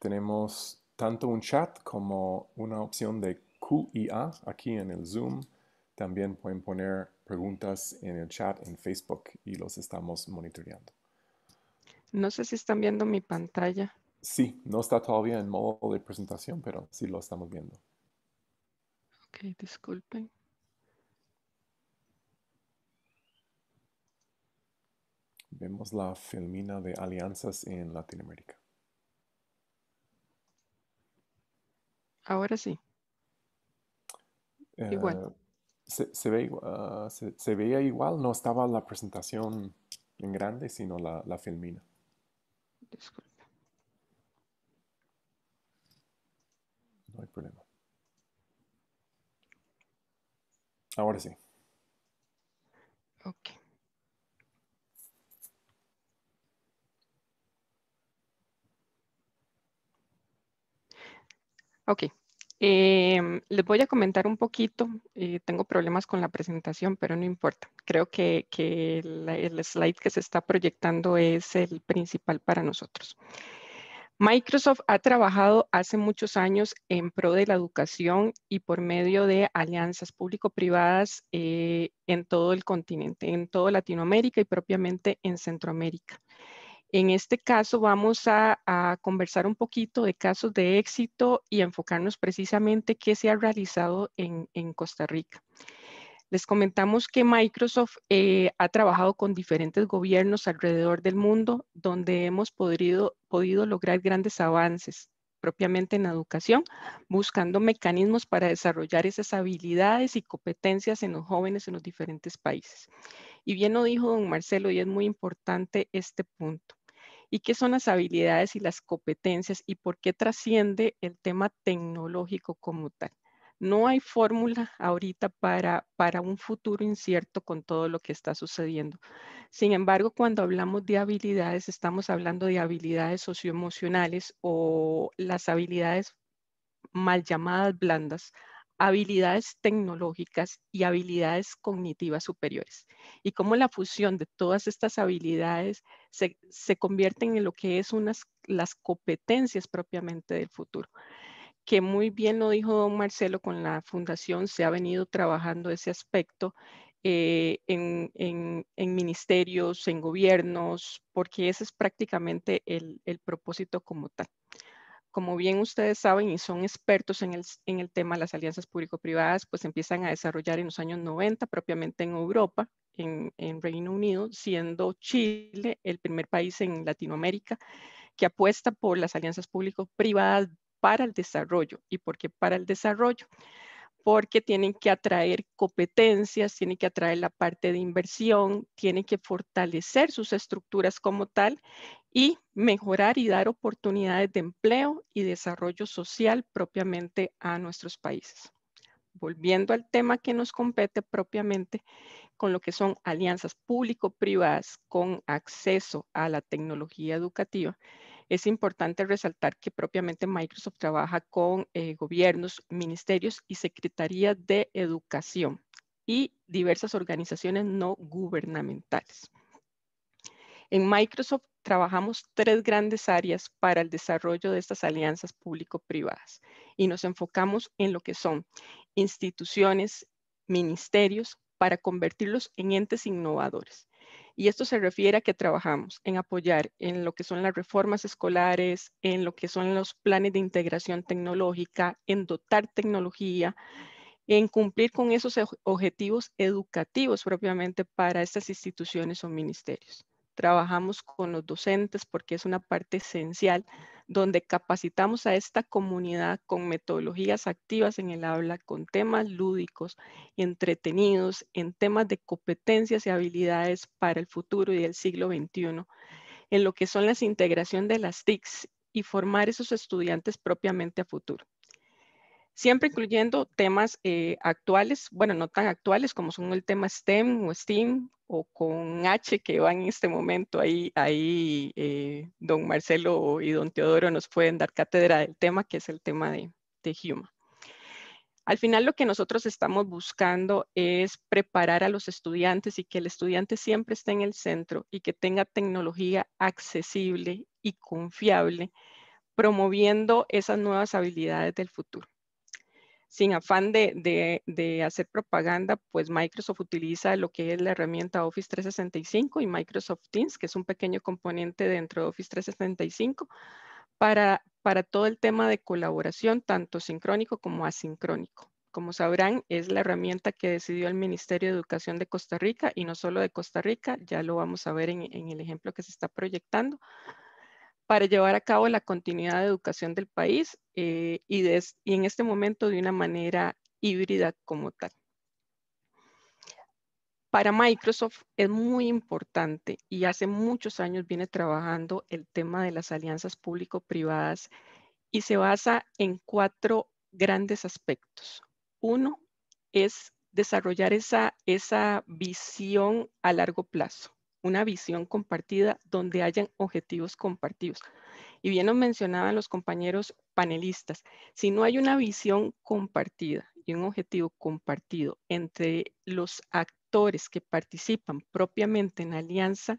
tenemos tanto un chat como una opción de Q&A aquí en el Zoom. También pueden poner preguntas en el chat en Facebook y los estamos monitoreando. No sé si están viendo mi pantalla. Sí, no está todavía en modo de presentación, pero sí lo estamos viendo. Ok, disculpen. Vemos la filmina de alianzas en Latinoamérica. Ahora sí, igual. Se veía igual, no estaba la presentación en grande, sino la filmina. Disculpen. No hay problema. Ahora sí. Ok. Ok. Les voy a comentar un poquito. Tengo problemas con la presentación, pero no importa. Creo que el slide que se está proyectando es el principal para nosotros. Microsoft ha trabajado hace muchos años en pro de la educación y por medio de alianzas público-privadas en todo el continente, en toda Latinoamérica y propiamente en Centroamérica. En este caso vamos a conversar un poquito de casos de éxito y enfocarnos precisamente qué se ha realizado en Costa Rica. Les comentamos que Microsoft ha trabajado con diferentes gobiernos alrededor del mundo donde hemos podido lograr grandes avances propiamente en la educación, buscando mecanismos para desarrollar esas habilidades y competencias en los jóvenes en los diferentes países. Y bien lo dijo don Marcelo, y es muy importante este punto. ¿Y qué son las habilidades y las competencias y por qué trasciende el tema tecnológico como tal? No hay fórmula ahorita para un futuro incierto con todo lo que está sucediendo. Sin embargo, cuando hablamos de habilidades, estamos hablando de habilidades socioemocionales o las habilidades mal llamadas blandas, habilidades tecnológicas y habilidades cognitivas superiores. Y cómo la fusión de todas estas habilidades se convierten en lo que es las competencias propiamente del futuro. Que muy bien lo dijo don Marcelo, con la fundación se ha venido trabajando ese aspecto en ministerios, en gobiernos, porque ese es prácticamente el propósito como tal. Como bien ustedes saben y son expertos en el tema de las alianzas público-privadas, pues empiezan a desarrollar en los años 90, propiamente en Europa, en Reino Unido, siendo Chile el primer país en Latinoamérica que apuesta por las alianzas público-privadas para el desarrollo. ¿Y por qué para el desarrollo? Porque tienen que atraer competencias, tienen que atraer la parte de inversión, tienen que fortalecer sus estructuras como tal y mejorar y dar oportunidades de empleo y desarrollo social propiamente a nuestros países. Volviendo al tema que nos compete propiamente, con lo que son alianzas público-privadas con acceso a la tecnología educativa, es importante resaltar que propiamente Microsoft trabaja con gobiernos, ministerios y secretarías de educación y diversas organizaciones no gubernamentales. En Microsoft trabajamos 3 grandes áreas para el desarrollo de estas alianzas público-privadas y nos enfocamos en lo que son instituciones, ministerios, para convertirlos en entes innovadores. Y esto se refiere a que trabajamos en apoyar en lo que son las reformas escolares, en lo que son los planes de integración tecnológica, en dotar tecnología, en cumplir con esos objetivos educativos propiamente para estas instituciones o ministerios. Trabajamos con los docentes porque es una parte esencial donde capacitamos a esta comunidad con metodologías activas en el aula, con temas lúdicos, entretenidos, en temas de competencias y habilidades para el futuro y el siglo XXI, en lo que son la integración de las TICs y formar esos estudiantes propiamente a futuro. Siempre incluyendo temas actuales, bueno, no tan actuales como son el tema STEM o STEAM o con H que van en este momento. Ahí don Marcelo y don Teodoro nos pueden dar cátedra del tema, que es el tema de HUMA. Al final lo que nosotros estamos buscando es preparar a los estudiantes y que el estudiante siempre esté en el centro y que tenga tecnología accesible y confiable, promoviendo esas nuevas habilidades del futuro. Sin afán de hacer propaganda, pues Microsoft utiliza lo que es la herramienta Office 365 y Microsoft Teams, que es un pequeño componente dentro de Office 365, para todo el tema de colaboración, tanto sincrónico como asincrónico. Como sabrán, es la herramienta que decidió el Ministerio de Educación de Costa Rica, y no solo de Costa Rica, ya lo vamos a ver en el ejemplo que se está proyectando, para llevar a cabo la continuidad de educación del país y en este momento de una manera híbrida como tal. Para Microsoft es muy importante y hace muchos años viene trabajando el tema de las alianzas público-privadas y se basa en 4 grandes aspectos. Uno es desarrollar esa visión a largo plazo, una visión compartida donde hayan objetivos compartidos. Y bien nos mencionaban los compañeros panelistas, si no hay una visión compartida y un objetivo compartido entre los actores que participan propiamente en la alianza,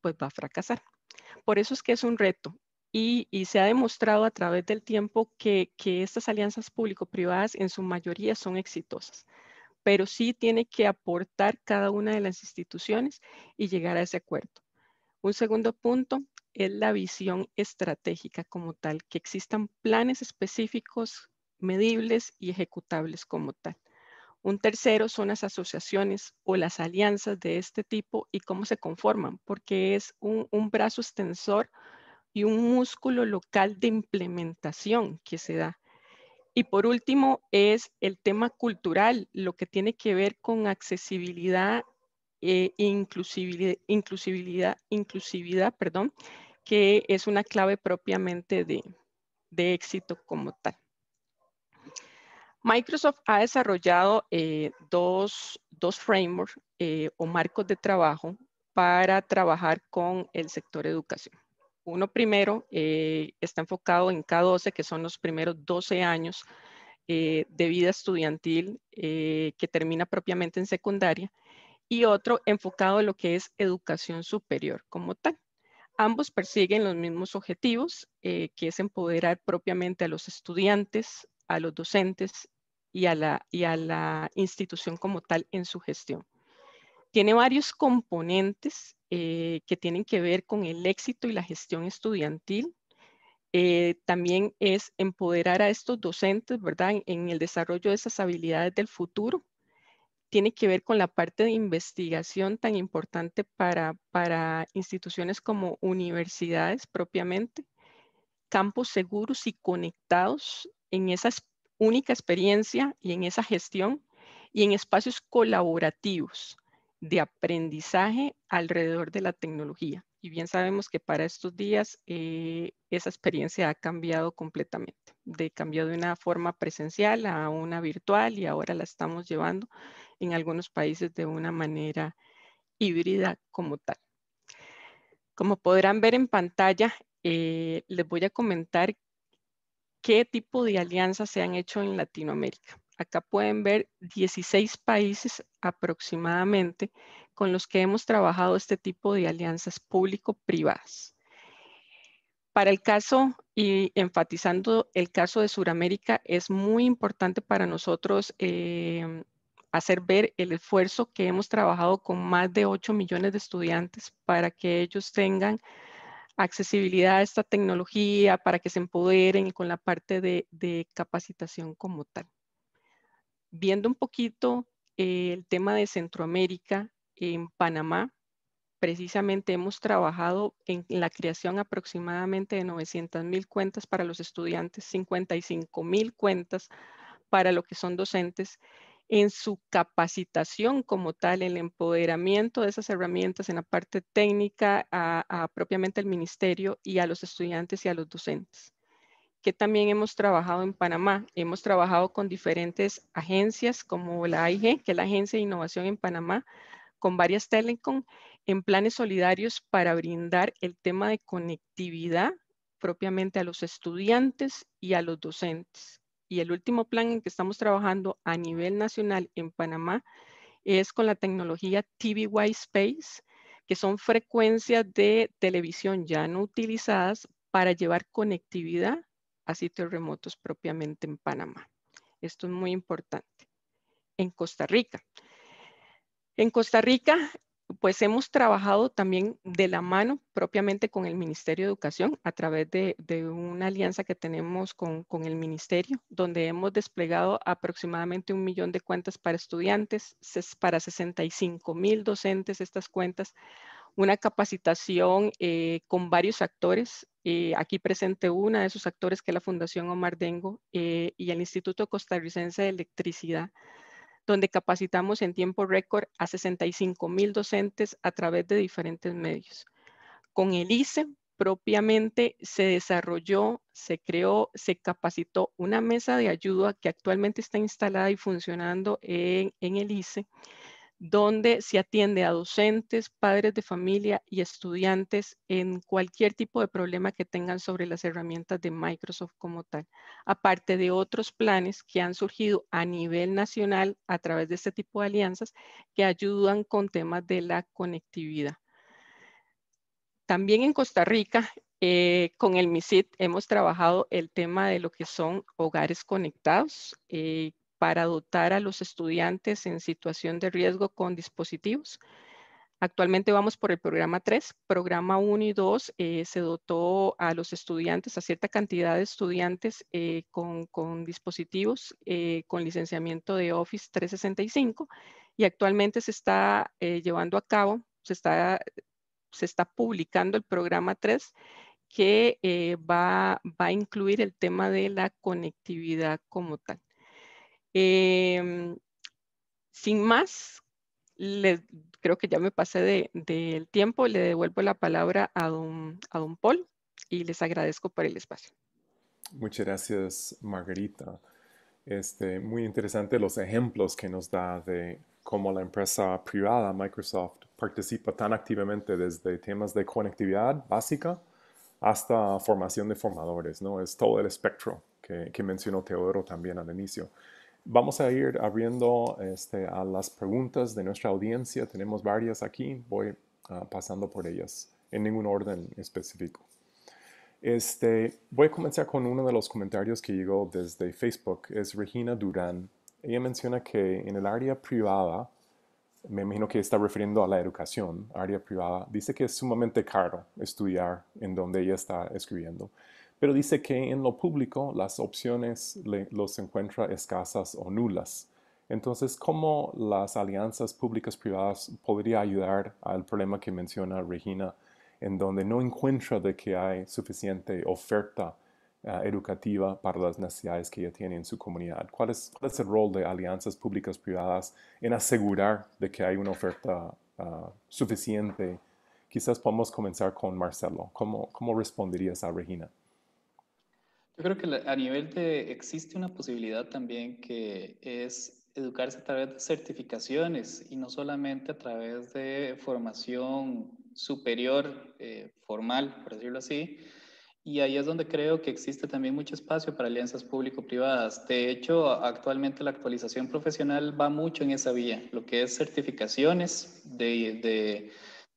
pues va a fracasar. Por eso es que es un reto y se ha demostrado a través del tiempo que estas alianzas público-privadas en su mayoría son exitosas, pero sí tiene que aportar cada una de las instituciones y llegar a ese acuerdo. Un segundo punto es la visión estratégica como tal, que existan planes específicos, medibles y ejecutables como tal. Un tercero son las asociaciones o las alianzas de este tipo y cómo se conforman, porque es un brazo extensor y un músculo local de implementación que se da. Y por último es el tema cultural, lo que tiene que ver con accesibilidad inclusividad, que es una clave propiamente de éxito como tal. Microsoft ha desarrollado dos frameworks o marcos de trabajo para trabajar con el sector educación. Uno primero está enfocado en K12, que son los primeros 12 años de vida estudiantil que termina propiamente en secundaria, y otro enfocado en lo que es educación superior como tal. Ambos persiguen los mismos objetivos, que es empoderar propiamente a los estudiantes, a los docentes y a la institución como tal en su gestión. Tiene varios componentes que tienen que ver con el éxito y la gestión estudiantil. También es empoderar a estos docentes, ¿verdad?, en el desarrollo de esas habilidades del futuro. Tiene que ver con la parte de investigación tan importante para instituciones como universidades propiamente, campos seguros y conectados en esa única experiencia y en esa gestión, y en espacios colaborativos de aprendizaje alrededor de la tecnología. Y bien sabemos que para estos días esa experiencia ha cambiado completamente. Cambió de una forma presencial a una virtual y ahora la estamos llevando en algunos países de una manera híbrida como tal. Como podrán ver en pantalla, les voy a comentar qué tipo de alianzas se han hecho en Latinoamérica. Acá pueden ver 16 países aproximadamente con los que hemos trabajado este tipo de alianzas público-privadas. Para el caso, y enfatizando el caso de Sudamérica, es muy importante para nosotros hacer ver el esfuerzo que hemos trabajado con más de 8 millones de estudiantes para que ellos tengan accesibilidad a esta tecnología, para que se empoderen con la parte de capacitación como tal. Viendo un poquito el tema de Centroamérica, en Panamá, precisamente hemos trabajado en la creación aproximadamente de 900,000 cuentas para los estudiantes, 55,000 cuentas para lo que son docentes, en su capacitación como tal, el empoderamiento de esas herramientas en la parte técnica a propiamente el ministerio y a los estudiantes y a los docentes. Que también hemos trabajado en Panamá. Hemos trabajado con diferentes agencias como la AIG, que es la Agencia de Innovación en Panamá, con varias telecom en planes solidarios para brindar el tema de conectividad propiamente a los estudiantes y a los docentes. Y el último plan en que estamos trabajando a nivel nacional en Panamá es con la tecnología TVY Space, que son frecuencias de televisión ya no utilizadas para llevar conectividad a sitios remotos propiamente en Panamá. Esto es muy importante. En Costa Rica. En Costa Rica, pues hemos trabajado también de la mano propiamente con el Ministerio de Educación a través de una alianza que tenemos con el Ministerio, donde hemos desplegado aproximadamente 1 millón de cuentas para estudiantes, para 65,000 docentes estas cuentas, una capacitación con varios actores, aquí presente una de esos actores que es la Fundación Omar Dengo y el Instituto Costarricense de Electricidad, donde capacitamos en tiempo récord a 65,000 docentes a través de diferentes medios. Con el ICE propiamente se desarrolló, se creó, se capacitó una mesa de ayuda que actualmente está instalada y funcionando en el ICE, donde se atiende a docentes, padres de familia y estudiantes en cualquier tipo de problema que tengan sobre las herramientas de Microsoft como tal, aparte de otros planes que han surgido a nivel nacional a través de este tipo de alianzas que ayudan con temas de la conectividad. También en Costa Rica, con el MISIT hemos trabajado el tema de lo que son hogares conectados, para dotar a los estudiantes en situación de riesgo con dispositivos. Actualmente vamos por el programa 3. Programa 1 y 2 se dotó a los estudiantes, a cierta cantidad de estudiantes con dispositivos, con licenciamiento de Office 365 y actualmente se está llevando a cabo, se está publicando el programa 3 que va a incluir el tema de la conectividad como tal. Sin más, creo que ya me pasé del tiempo. Le devuelvo la palabra a don Paul y les agradezco por el espacio. Muchas gracias, Margarita. Muy interesante los ejemplos que nos da de cómo la empresa privada, Microsoft, participa tan activamente desde temas de conectividad básica hasta formación de formadores, ¿no? Es todo el espectro que mencionó Teodoro también al inicio. Vamos a ir abriendo a las preguntas de nuestra audiencia. Tenemos varias aquí. Voy pasando por ellas en ningún orden específico. Voy a comenzar con uno de los comentarios que llegó desde Facebook. Es Regina Durán. Ella menciona que en el área privada, me imagino que está refiriendo a la educación, área privada, dice que es sumamente caro estudiar en donde ella está escribiendo. Pero dice que en lo público las opciones los encuentra escasas o nulas. Entonces, ¿cómo las alianzas públicas-privadas podría ayudar al problema que menciona Regina, en donde no encuentra de que hay suficiente oferta educativa para las necesidades que ella tiene en su comunidad? ¿Cuál es el rol de alianzas públicas-privadas en asegurar de que hay una oferta suficiente? Quizás podemos comenzar con Marcelo. ¿Cómo responderías a Regina? Yo creo que a nivel existe una posibilidad también que es educarse a través de certificaciones y no solamente a través de formación superior formal, por decirlo así. Y ahí es donde creo que existe también mucho espacio para alianzas público-privadas. De hecho, actualmente la actualización profesional va mucho en esa vía, lo que es certificaciones de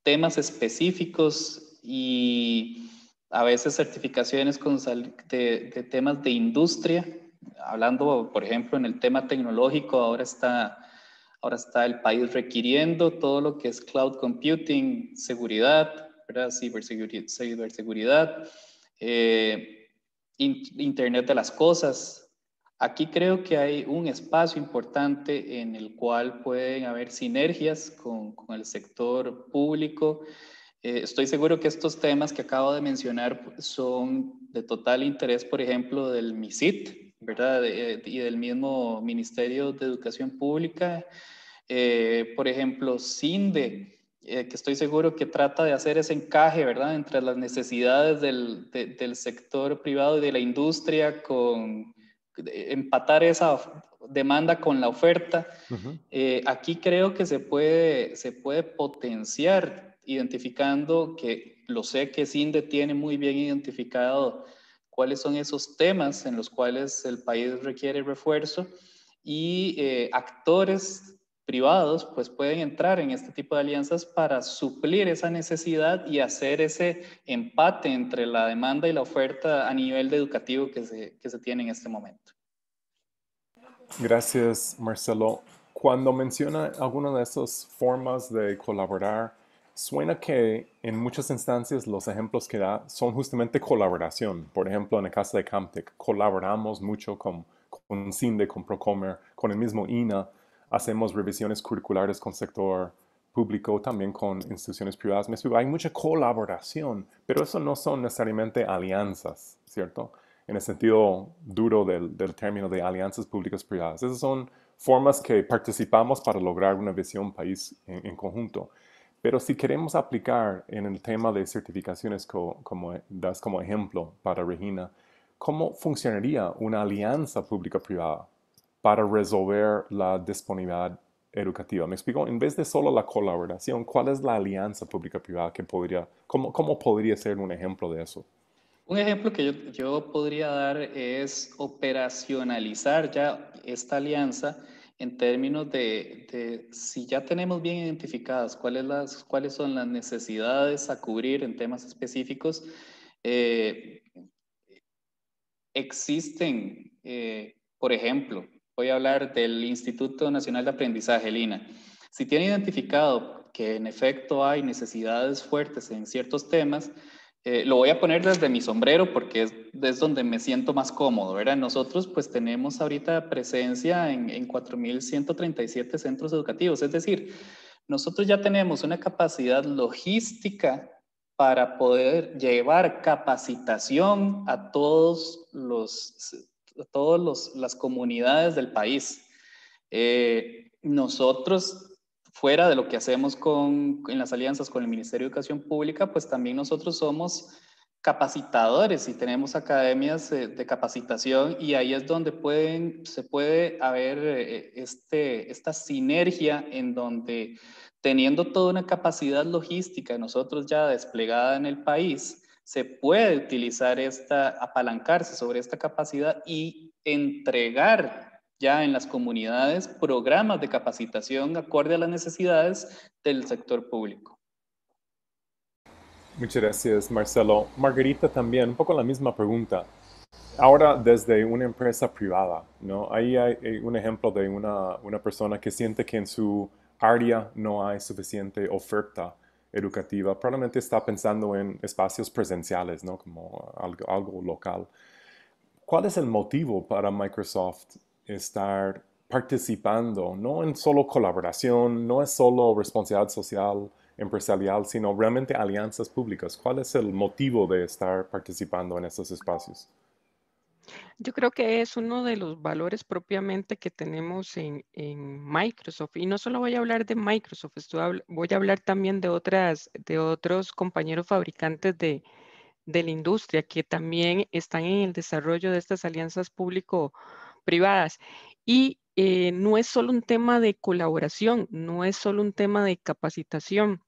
temas específicos y a veces certificaciones de temas de industria. Hablando, por ejemplo, en el tema tecnológico, ahora está el país requiriendo todo lo que es cloud computing, seguridad, ¿verdad? Ciberseguridad, Internet de las cosas. Aquí creo que hay un espacio importante en el cual pueden haber sinergias con el sector público. Estoy seguro que estos temas que acabo de mencionar son de total interés, por ejemplo, del MISIT, ¿verdad? Y del mismo Ministerio de Educación Pública. Por ejemplo, CINDE, que estoy seguro que trata de hacer ese encaje, ¿verdad?, entre las necesidades del sector privado y de la industria, empatar esa demanda con la oferta. Aquí creo que se puede potenciar identificando que, lo sé que CINDE tiene muy bien identificado cuáles son esos temas en los cuales el país requiere refuerzo, y actores privados pues pueden entrar en este tipo de alianzas para suplir esa necesidad y hacer ese empate entre la demanda y la oferta a nivel educativo que se tiene en este momento. Gracias, Marcelo. Cuando menciona alguna de esas formas de colaborar, suena que en muchas instancias los ejemplos que da son justamente colaboración. Por ejemplo, en el caso de Camtech, colaboramos mucho con CINDE, con Procomer, con el mismo INA. Hacemos revisiones curriculares con sector público, también con instituciones privadas. Hay mucha colaboración, pero eso no son necesariamente alianzas, ¿cierto? En el sentido duro del término de alianzas públicas privadas. Esas son formas que participamos para lograr una visión país en conjunto. Pero si queremos aplicar en el tema de certificaciones como das como ejemplo para Regina, ¿cómo funcionaría una alianza pública-privada para resolver la disponibilidad educativa? Me explico, en vez de solo la colaboración, ¿cuál es la alianza pública-privada que cómo podría ser un ejemplo de eso? Un ejemplo que yo podría dar es operacionalizar ya esta alianza en términos de si ya tenemos bien identificadas cuáles son las necesidades a cubrir en temas específicos. Existen, por ejemplo, voy a hablar del Instituto Nacional de Aprendizaje, el INA. Si tiene identificado que en efecto hay necesidades fuertes en ciertos temas, lo voy a poner desde mi sombrero porque es donde me siento más cómodo, ¿verdad? Nosotros pues tenemos ahorita presencia en 4.137 centros educativos, es decir, nosotros ya tenemos una capacidad logística para poder llevar capacitación a todas las comunidades del país. Nosotros, fuera de lo que hacemos en las alianzas con el Ministerio de Educación Pública, pues también nosotros somos capacitadores y tenemos academias de capacitación, y ahí es donde se puede haber esta sinergia en donde, teniendo toda una capacidad logística nosotros ya desplegada en el país, se puede utilizar apalancarse sobre esta capacidad y entregar ya en las comunidades programas de capacitación acorde a las necesidades del sector público. Muchas gracias, Marcelo. Margarita, también, un poco la misma pregunta. Ahora, desde una empresa privada, ¿no? Ahí hay un ejemplo de una persona que siente que en su área no hay suficiente oferta educativa. Probablemente está pensando en espacios presenciales, ¿no? Como algo local. ¿Cuál es el motivo para Microsoft estar participando, no en solo colaboración, no es solo responsabilidad social, empresarial, sino realmente alianzas públicas? ¿Cuál es el motivo de estar participando en estos espacios? Yo creo que es uno de los valores propiamente que tenemos en Microsoft. Y no solo voy a hablar de Microsoft, voy a hablar también de otros compañeros fabricantes de la industria que también están en el desarrollo de estas alianzas público-privadas. Y no es solo un tema de colaboración, no es solo un tema de capacitación.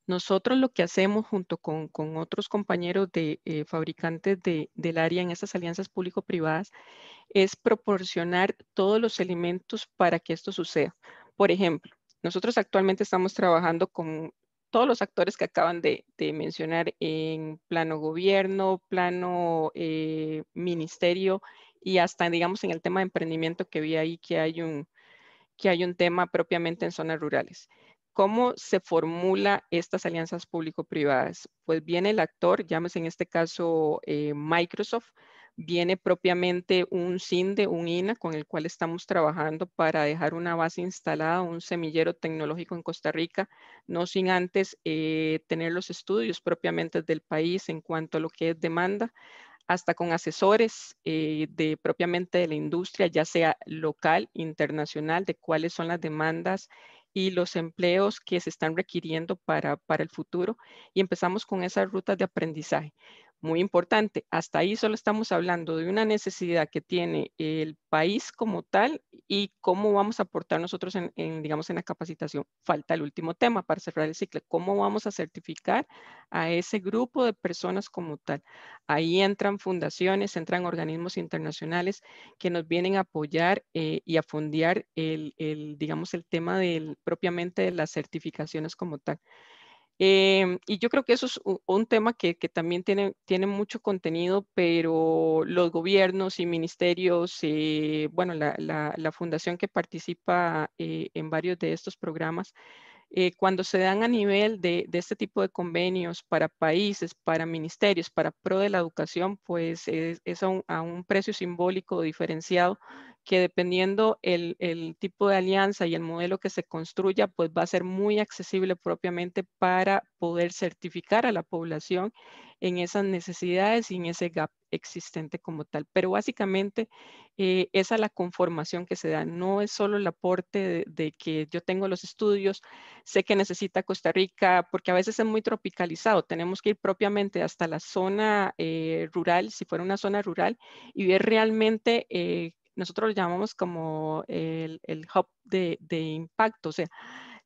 Nosotros lo que hacemos junto con otros compañeros de fabricantes del área en estas alianzas público-privadas es proporcionar todos los elementos para que esto suceda. Por ejemplo, nosotros actualmente estamos trabajando con todos los actores que acaban de mencionar en plano gobierno, plano ministerio, y hasta, digamos, en el tema de emprendimiento, que vi ahí que hay un tema propiamente en zonas rurales. ¿Cómo se formula estas alianzas público-privadas? Pues viene el actor, llámese en este caso Microsoft, viene propiamente un CINDE, un INA, con el cual estamos trabajando para dejar una base instalada, un semillero tecnológico en Costa Rica, no sin antes tener los estudios propiamente del país en cuanto a lo que es demanda. hasta con asesores propiamente de la industria, ya sea local, internacional, de cuáles son las demandas y los empleos que se están requiriendo para el futuro, y empezamos con esas rutas de aprendizaje. Muy importante, hasta ahí solo estamos hablando de una necesidad que tiene el país como tal y cómo vamos a aportar nosotros digamos, en la capacitación. Falta el último tema para cerrar el ciclo, cómo vamos a certificar a ese grupo de personas como tal. Ahí entran fundaciones, entran organismos internacionales que nos vienen a apoyar y a fondear digamos, el tema propiamente de las certificaciones como tal. Y yo creo que eso es un tema que también tiene mucho contenido, pero los gobiernos y ministerios, bueno, la fundación que participa en varios de estos programas, cuando se dan a nivel de este tipo de convenios para países, para ministerios, para pro de la educación, pues es a un precio simbólico diferenciado que dependiendo el tipo de alianza y el modelo que se construya, pues va a ser muy accesible propiamente para poder certificar a la población en esas necesidades y en ese gap existente como tal. Pero básicamente esa es la conformación que se da. No es solo el aporte de que yo tengo los estudios, sé que necesita Costa Rica, porque a veces es muy tropicalizado. Tenemos que ir propiamente hasta la zona rural, si fuera una zona rural, y ver realmente, nosotros lo llamamos como el hub de impacto, o sea,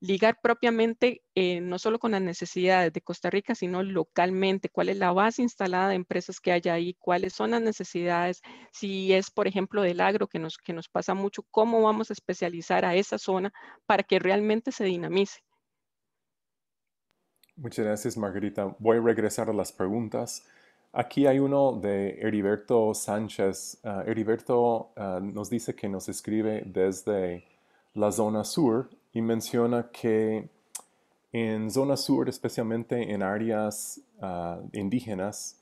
ligar propiamente no solo con las necesidades de Costa Rica, sino localmente, cuál es la base instalada de empresas que hay ahí, cuáles son las necesidades, si es, por ejemplo, del agro que nos pasa mucho, cómo vamos a especializar a esa zona para que realmente se dinamice. Muchas gracias, Margarita. Voy a regresar a las preguntas. Aquí hay uno de Heriberto Sánchez. Heriberto nos dice que nos escribe desde la zona sur y menciona que en zona sur, especialmente en áreas indígenas,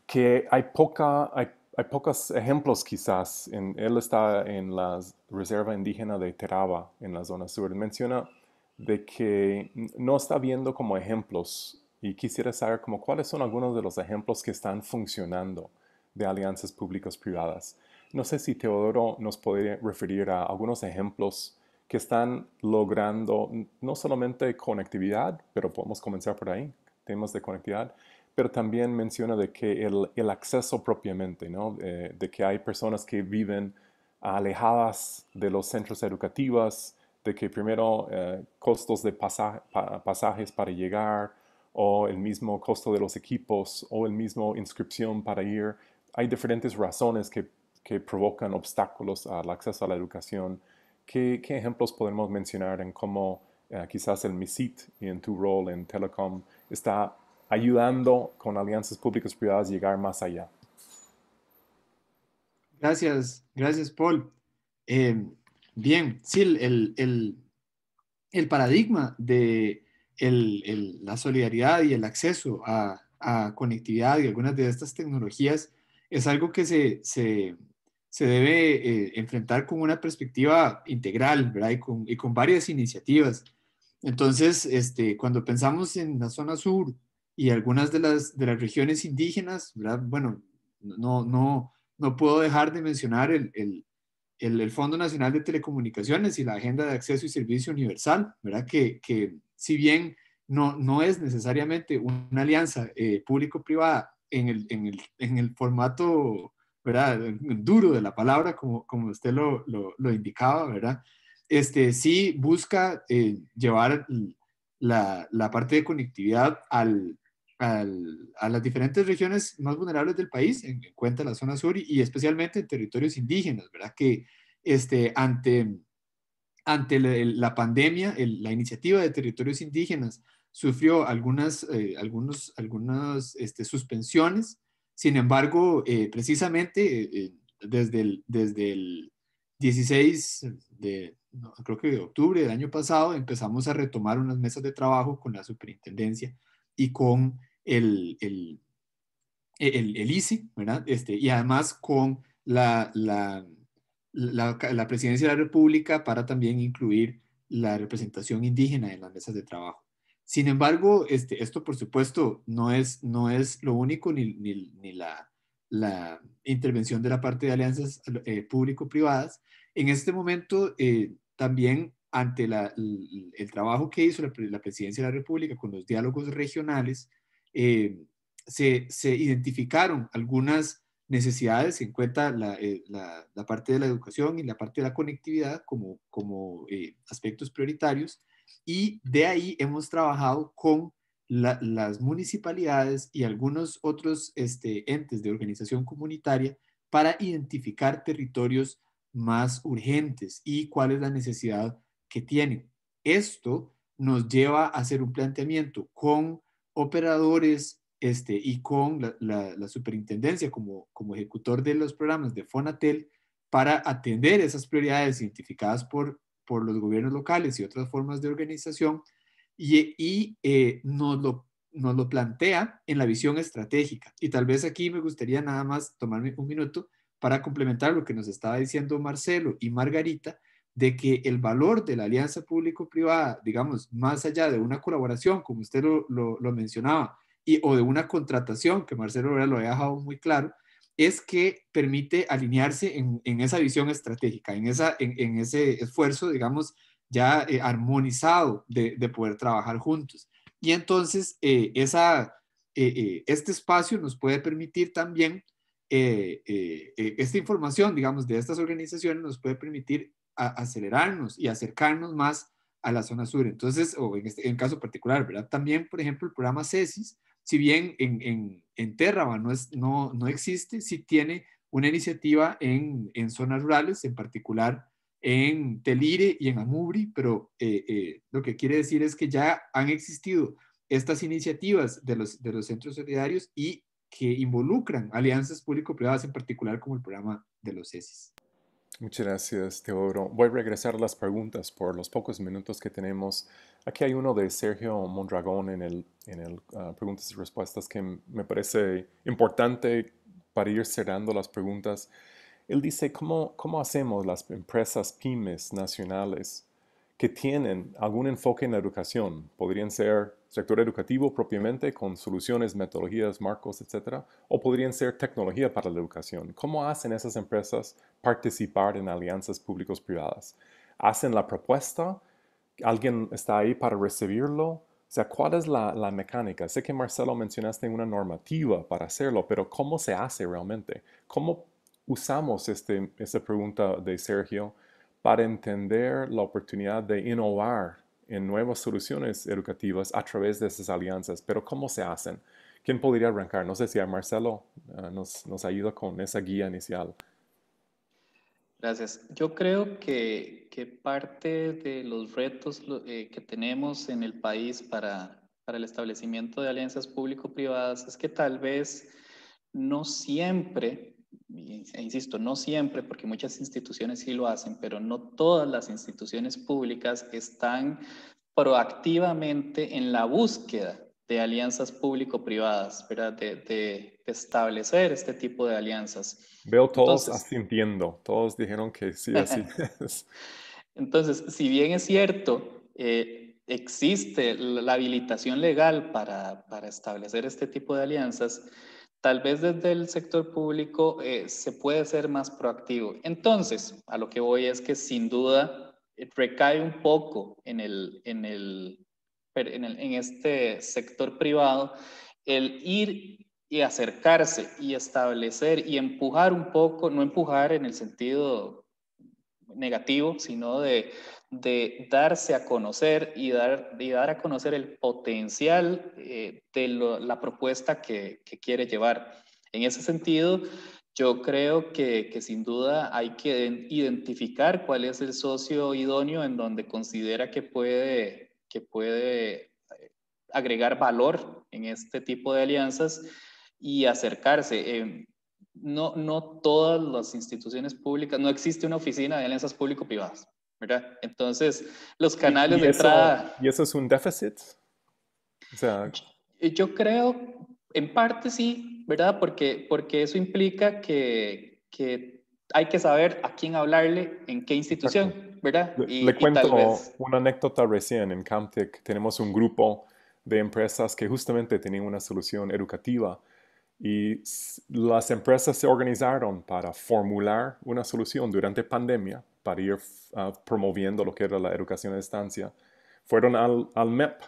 que hay pocos ejemplos quizás. Él está en la reserva indígena de Teraba, en la zona sur. Menciona de que no está viendo como ejemplos y quisiera saber como cuáles son algunos de los ejemplos que están funcionando de alianzas públicas privadas. No sé si Teodoro nos podría referir a algunos ejemplos que están logrando no solamente conectividad, pero podemos comenzar por ahí, temas de conectividad, pero también menciona de que el acceso propiamente, ¿no? De que hay personas que viven alejadas de los centros educativos, de que primero costos de pasajes para llegar, o el mismo costo de los equipos, o el mismo inscripción para ir. Hay diferentes razones que provocan obstáculos al acceso a la educación. ¿Qué ejemplos podemos mencionar en cómo quizás el MISIT y en tu rol en Telecom está ayudando con alianzas públicas privadas a llegar más allá? Gracias, Paul. Bien, sí, el paradigma de la solidaridad y el acceso a conectividad y algunas de estas tecnologías es algo que se debe enfrentar con una perspectiva integral, ¿verdad? Y con varias iniciativas. Entonces, cuando pensamos en la zona sur y algunas de las regiones indígenas, ¿verdad? Bueno, no puedo dejar de mencionar el Fondo Nacional de Telecomunicaciones y la Agenda de Acceso y Servicio Universal, ¿verdad? Que si bien no es necesariamente una alianza público-privada en el formato, ¿verdad? Duro de la palabra, como usted lo indicaba, ¿verdad? Sí busca llevar la parte de conectividad a las diferentes regiones más vulnerables del país, en cuenta la zona sur y especialmente en territorios indígenas, ¿verdad? Que ante la pandemia, la iniciativa de territorios indígenas sufrió algunas suspensiones. Sin embargo, precisamente desde el 16 creo que de octubre del año pasado, empezamos a retomar unas mesas de trabajo con la superintendencia y con el ICE, ¿verdad? Y además con la Presidencia de la República para también incluir la representación indígena en las mesas de trabajo. Sin embargo, esto por supuesto no es lo único ni la intervención de la parte de alianzas público-privadas. En este momento, también ante el trabajo que hizo la Presidencia de la República con los diálogos regionales, se identificaron algunas necesidades en cuenta la parte de la educación y la parte de la conectividad como aspectos prioritarios, y de ahí hemos trabajado con las municipalidades y algunos otros entes de organización comunitaria para identificar territorios más urgentes y cuál es la necesidad que tienen. Esto nos lleva a hacer un planteamiento con operadores y con la superintendencia como ejecutor de los programas de Fonatel para atender esas prioridades identificadas por los gobiernos locales y otras formas de organización, y nos lo plantea en la visión estratégica. Y tal vez aquí me gustaría nada más tomarme un minuto para complementar lo que nos estaba diciendo Marcelo y Margarita, de que el valor de la alianza público-privada, digamos, más allá de una colaboración, como usted lo mencionaba, o de una contratación, que Marcelo lo ha dejado muy claro, es que permite alinearse en esa visión estratégica, en ese esfuerzo, digamos, ya armonizado de poder trabajar juntos. Y entonces, este espacio nos puede permitir también, esta información, digamos, de estas organizaciones nos puede permitir acelerarnos y acercarnos más a la zona sur. Entonces, o en caso particular, ¿verdad? También, por ejemplo, el programa CESIS, si bien en Terraba no existe, sí tiene una iniciativa en zonas rurales, en particular en Telire y en Amubri, pero lo que quiere decir es que ya han existido estas iniciativas de los centros solidarios y que involucran alianzas público-privadas, en particular como el programa de los CESIS. Muchas gracias, Teodoro. Voy a regresar a las preguntas por los pocos minutos que tenemos. Aquí hay uno de Sergio Mondragón en el preguntas y respuestas que me parece importante para ir cerrando las preguntas. Él dice, ¿cómo hacemos las empresas pymes nacionales que tienen algún enfoque en la educación? Podrían ser sector educativo propiamente, con soluciones, metodologías, marcos, etcétera, o podrían ser tecnología para la educación. ¿Cómo hacen esas empresas participar en alianzas públicos-privadas? ¿Hacen la propuesta? ¿Alguien está ahí para recibirlo? O sea, ¿cuál es la mecánica? Sé que Marcelo mencionaste una normativa para hacerlo, pero ¿cómo se hace realmente? ¿Cómo usamos esta pregunta de Sergio para entender la oportunidad de innovar en nuevas soluciones educativas a través de esas alianzas? Pero ¿cómo se hacen? ¿Quién podría arrancar? No sé si a Marcelo nos ayuda con esa guía inicial. Gracias. Yo creo que parte de los retos que tenemos en el país para el establecimiento de alianzas público-privadas es que tal vez no siempre, e insisto, no siempre, porque muchas instituciones sí lo hacen, pero no todas las instituciones públicas están proactivamente en la búsqueda de alianzas público-privadas, ¿verdad? De establecer este tipo de alianzas. Veo todos asintiendo, todos dijeron que sí, así es. Entonces, si bien es cierto, existe la habilitación legal para establecer este tipo de alianzas, tal vez desde el sector público se puede ser más proactivo. Entonces, a lo que voy es que sin duda recae un poco en este sector privado el ir y acercarse y establecer y empujar un poco, no empujar en el sentido negativo, sino de darse a conocer y dar a conocer el potencial de la propuesta que quiere llevar. En ese sentido, yo creo que sin duda hay que identificar cuál es el socio idóneo en donde considera que puede agregar valor en este tipo de alianzas y acercarse. No todas las instituciones públicas, no existe una oficina de alianzas público-privadas, ¿verdad? Entonces, los canales de entrada... ¿Y eso es un déficit? O sea... Yo creo, en parte sí, ¿verdad? Porque eso implica que hay que saber a quién hablarle, en qué institución, ¿verdad? Le cuento una anécdota recién. En Camtech tenemos un grupo de empresas que justamente tenían una solución educativa y las empresas se organizaron para formular una solución durante pandemia para ir promoviendo lo que era la educación a distancia. Fueron al MEP,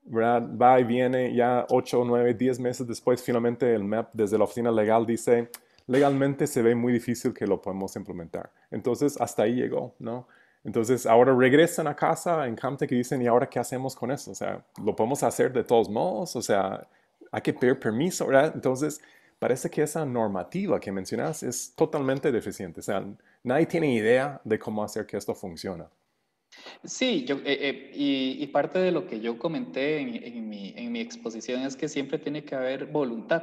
¿verdad? Va y viene, ya 8, 9, 10 meses después, finalmente el MEP desde la oficina legal dice, legalmente se ve muy difícil que lo podamos implementar. Entonces, hasta ahí llegó, ¿no? Entonces, ahora regresan a casa en Camtech y dicen, ¿y ahora qué hacemos con eso? O sea, ¿lo podemos hacer de todos modos? O sea, hay que pedir permiso, ¿verdad? Entonces, parece que esa normativa que mencionas es totalmente deficiente. O sea, nadie tiene idea de cómo hacer que esto funcione. Sí, y parte de lo que yo comenté en mi exposición es que siempre tiene que haber voluntad,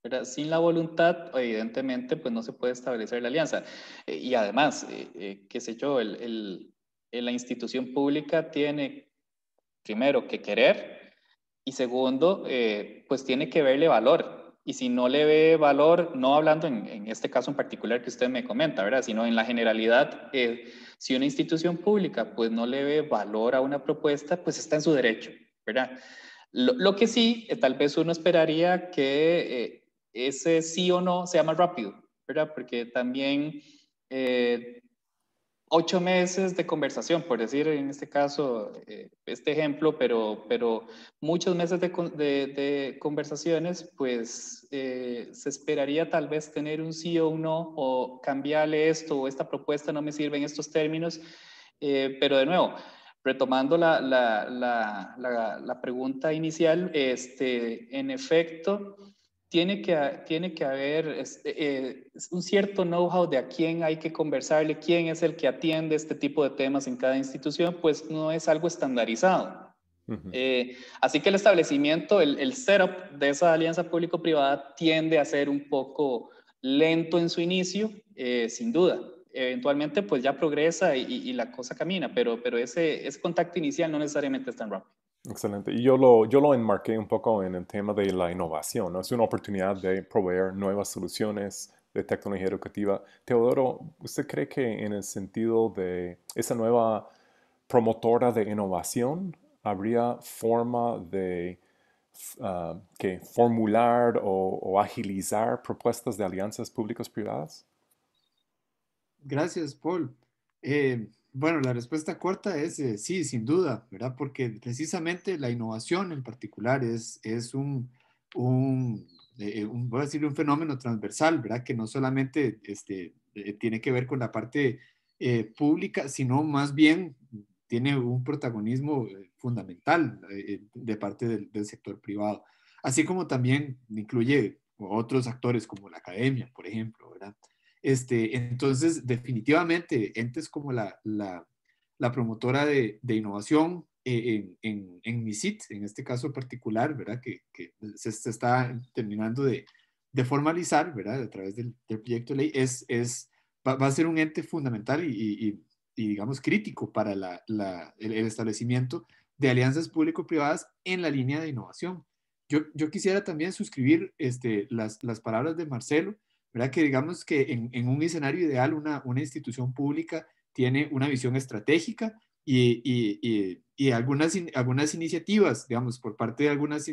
¿verdad? Sin la voluntad, evidentemente, pues no se puede establecer la alianza. Y además, qué sé yo, la institución pública tiene primero que querer y segundo, pues tiene que verle valor. Y si no le ve valor, no hablando en este caso en particular que usted me comenta, ¿verdad? Sino en la generalidad, si una institución pública pues no le ve valor a una propuesta, pues está en su derecho, ¿verdad? Lo que sí, tal vez uno esperaría que ese sí o no sea más rápido, ¿verdad? Porque también 8 meses de conversación, por decir en este caso, este ejemplo, pero muchos meses de conversaciones, pues se esperaría tal vez tener un sí o un no, o cambiarle esto, o esta propuesta no me sirve en estos términos, pero de nuevo, retomando la pregunta inicial, en efecto, tiene que haber un cierto know-how de a quién hay que conversarle, quién es el que atiende este tipo de temas en cada institución, pues no es algo estandarizado. Ujú. Así que el establecimiento, el setup de esa alianza público-privada tiende a ser un poco lento en su inicio, sin duda. Eventualmente pues ya progresa y la cosa camina, pero ese contacto inicial no necesariamente es tan rápido. Excelente. Y yo lo enmarqué un poco en el tema de la innovación, ¿no? Es una oportunidad de proveer nuevas soluciones de tecnología educativa. Teodoro, ¿usted cree que en el sentido de esa nueva promotora de innovación habría forma de que formular o agilizar propuestas de alianzas públicas privadas? Gracias, Paul. Bueno, la respuesta corta es sí, sin duda, ¿verdad? Porque precisamente la innovación en particular es voy a decir, un fenómeno transversal, ¿verdad? Que no solamente tiene que ver con la parte pública, sino más bien tiene un protagonismo fundamental de parte del sector privado, así como también incluye otros actores como la academia, por ejemplo, ¿verdad? Entonces, definitivamente, entes como la promotora de innovación en MISIT, en este caso particular, ¿verdad? Que se está terminando de formalizar, ¿verdad? A través del proyecto de ley, va a ser un ente fundamental y digamos, crítico para el establecimiento de alianzas público-privadas en la línea de innovación. Yo quisiera también suscribir las palabras de Marcelo, ¿verdad? Que digamos que en un escenario ideal una institución pública tiene una visión estratégica y algunas iniciativas, digamos, por parte de algunas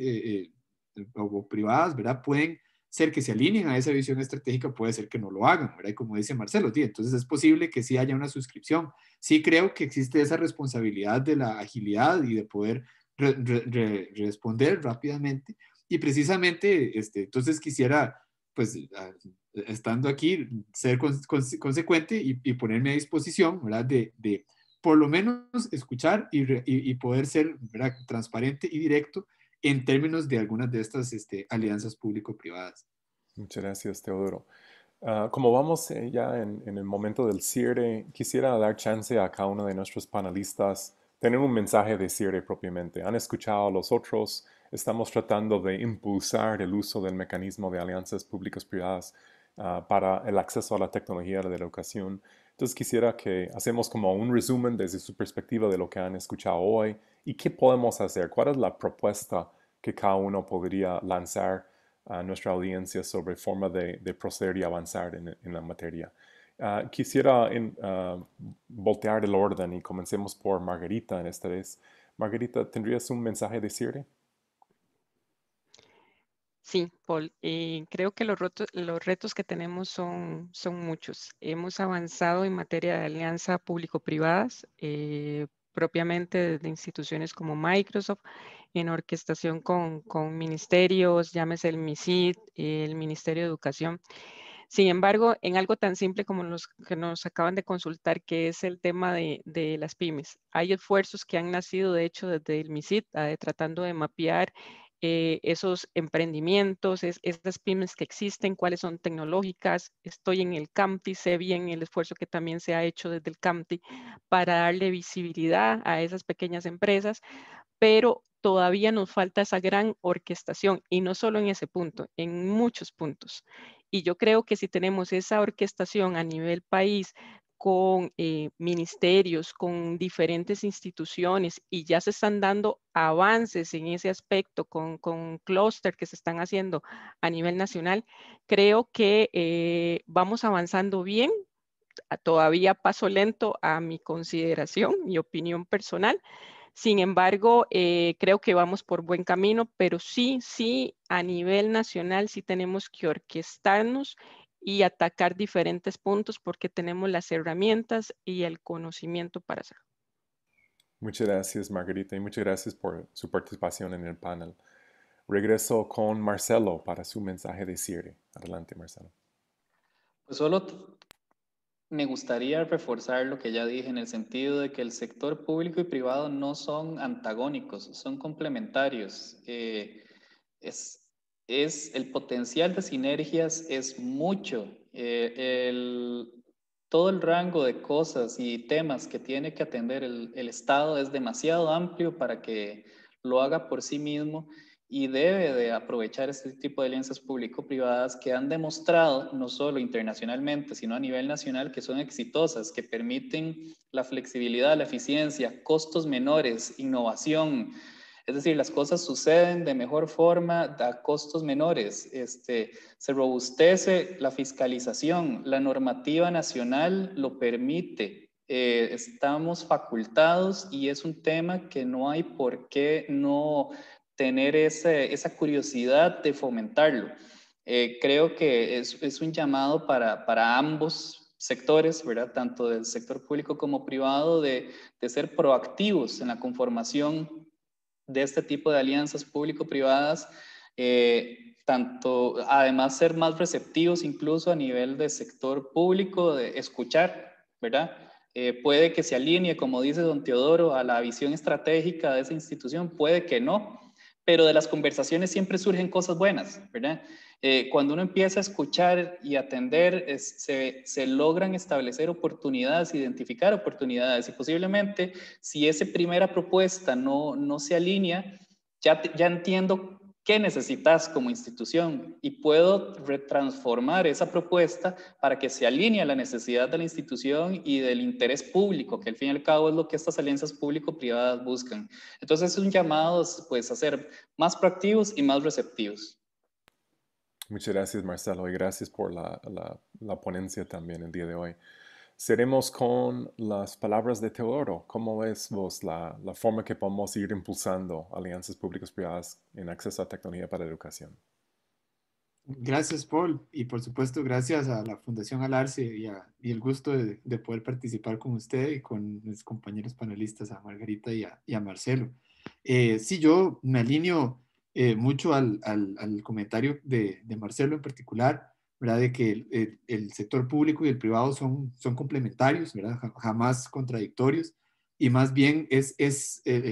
o privadas, ¿verdad? Pueden ser que se alineen a esa visión estratégica, puede ser que no lo hagan, ¿verdad? Y como dice Marcelo, tío, entonces es posible que sí haya una suscripción. Sí creo que existe esa responsabilidad de la agilidad y de poder responder rápidamente. Y precisamente, entonces quisiera, pues, estando aquí, ser consecuente y ponerme a disposición, ¿verdad? De por lo menos escuchar y poder ser, ¿verdad? Transparente y directo en términos de algunas de estas alianzas público-privadas. Muchas gracias, Teodoro. Como vamos ya en el momento del cierre, quisiera dar chance a cada uno de nuestros panelistas tener un mensaje de cierre propiamente. Han escuchado a los otros, estamos tratando de impulsar el uso del mecanismo de alianzas públicas privadas para el acceso a la tecnología de la educación. Entonces quisiera que hacemos como un resumen desde su perspectiva de lo que han escuchado hoy y qué podemos hacer, cuál es la propuesta que cada uno podría lanzar a nuestra audiencia sobre forma de proceder y avanzar en la materia. Quisiera voltear el orden y comencemos por Margarita en esta vez. Margarita, ¿tendrías un mensaje de cierre? Sí, Paul, creo que los retos que tenemos son muchos. Hemos avanzado en materia de alianza público-privadas, propiamente desde instituciones como Microsoft, en orquestación con ministerios, llámese el MISID, el Ministerio de Educación. Sin embargo, en algo tan simple como los que nos acaban de consultar, que es el tema de las pymes, hay esfuerzos que han nacido, de hecho, desde el MISID, tratando de mapear esos emprendimientos, esas pymes que existen, cuáles son tecnológicas. Estoy en el CAMTI, sé bien el esfuerzo que también se ha hecho desde el CAMTI para darle visibilidad a esas pequeñas empresas, pero todavía nos falta esa gran orquestación, y no solo en ese punto, en muchos puntos. Y yo creo que si tenemos esa orquestación a nivel país, con ministerios, con diferentes instituciones, y ya se están dando avances en ese aspecto con clúster que se están haciendo a nivel nacional, creo que vamos avanzando bien, todavía paso lento a mi consideración, mi opinión personal. Sin embargo, creo que vamos por buen camino, pero sí, a nivel nacional sí tenemos que orquestarnos y atacar diferentes puntos porque tenemos las herramientas y el conocimiento para hacerlo. Muchas gracias, Margarita, y muchas gracias por su participación en el panel. Regreso con Marcelo para su mensaje de cierre. Adelante, Marcelo. Pues solo me gustaría reforzar lo que ya dije en el sentido de que el sector público y privado no son antagónicos, son complementarios. El potencial de sinergias es mucho. Todo el rango de cosas y temas que tiene que atender el Estado es demasiado amplio para que lo haga por sí mismo, y debe de aprovechar este tipo de alianzas público-privadas que han demostrado, no solo internacionalmente, sino a nivel nacional, que son exitosas, que permiten la flexibilidad, la eficiencia, costos menores, innovación. Es decir, las cosas suceden de mejor forma a costos menores. Se robustece la fiscalización, la normativa nacional lo permite. Estamos facultados, y es un tema que no hay por qué no tener esa curiosidad de fomentarlo. Creo que es un llamado para ambos sectores, ¿verdad? Tanto del sector público como privado, de ser proactivos en la conformación de este tipo de alianzas público-privadas, además ser más receptivos incluso a nivel de sector público, de escuchar, ¿verdad? Puede que se alinee, como dice don Teodoro, a la visión estratégica de esa institución, puede que no, pero de las conversaciones siempre surgen cosas buenas, ¿verdad? Cuando uno empieza a escuchar y atender, se logran establecer oportunidades, identificar oportunidades, y posiblemente si esa primera propuesta no se alinea, ya entiendo qué necesitas como institución y puedo retransformar esa propuesta para que se alinee a la necesidad de la institución y del interés público, que al fin y al cabo es lo que estas alianzas público-privadas buscan. Entonces es un llamado, pues, a ser más proactivos y más receptivos. Muchas gracias, Marcelo, y gracias por la ponencia también el día de hoy. Seremos con las palabras de Teodoro. ¿Cómo ves vos la forma que podemos ir impulsando alianzas públicas privadas en acceso a tecnología para la educación? Gracias, Paul, y por supuesto gracias a la Fundación Alarce y el gusto de poder participar con usted y con mis compañeros panelistas, a Margarita y a Marcelo. Sí, yo me alineo mucho al comentario de Marcelo en particular, ¿verdad? De que el sector público y el privado son complementarios, ¿verdad? Jamás contradictorios, y más bien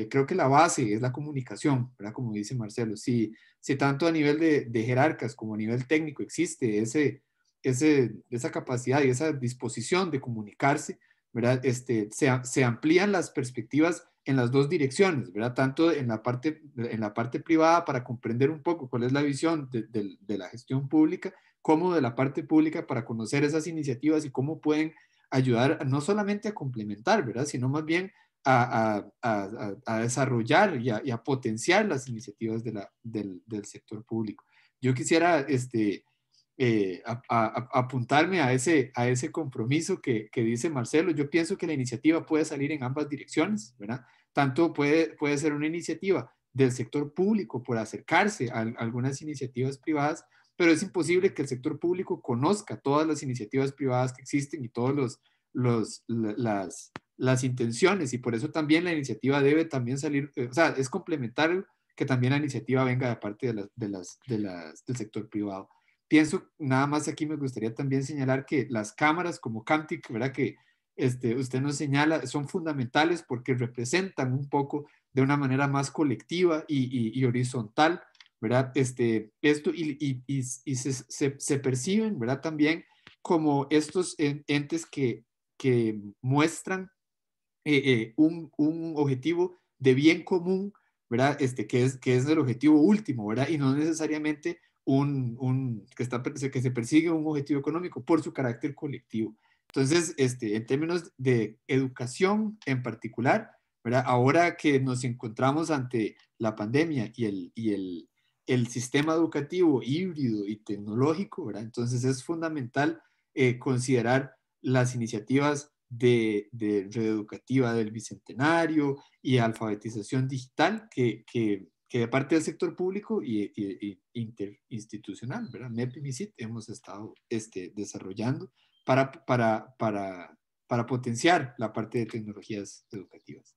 creo que la base es la comunicación, ¿verdad? Como dice Marcelo, si tanto a nivel de jerarcas como a nivel técnico existe esa capacidad y esa disposición de comunicarse, ¿verdad? Se amplían las perspectivas en las dos direcciones, ¿verdad? Tanto en la parte privada, para comprender un poco cuál es la visión de la gestión pública, como de la parte pública para conocer esas iniciativas y cómo pueden ayudar no solamente a complementar, ¿verdad? Sino más bien a desarrollar y a potenciar las iniciativas del sector público. Yo quisiera apuntarme a ese compromiso que dice Marcelo. Yo pienso que la iniciativa puede salir en ambas direcciones, ¿verdad? Tanto puede ser una iniciativa del sector público por acercarse a algunas iniciativas privadas, pero es imposible que el sector público conozca todas las iniciativas privadas que existen y todas las intenciones, y por eso también la iniciativa debe también salir, o sea, es complementario que también la iniciativa venga de parte del sector privado. Pienso, nada más aquí me gustaría también señalar que las cámaras como CAMTIC, ¿verdad? Que usted nos señala, son fundamentales porque representan un poco de una manera más colectiva y horizontal, ¿verdad? Esto y se perciben, ¿verdad? También como estos entes que muestran un objetivo de bien común, ¿verdad? Que es el objetivo último, ¿verdad? Y no necesariamente que se persigue un objetivo económico por su carácter colectivo. Entonces, en términos de educación en particular, ¿verdad? Ahora que nos encontramos ante la pandemia y el sistema educativo híbrido y tecnológico, ¿verdad? Entonces es fundamental considerar las iniciativas de red educativa del Bicentenario y alfabetización digital que de parte del sector público y interinstitucional, ¿verdad? MEP y MISIT hemos estado desarrollando para potenciar la parte de tecnologías educativas.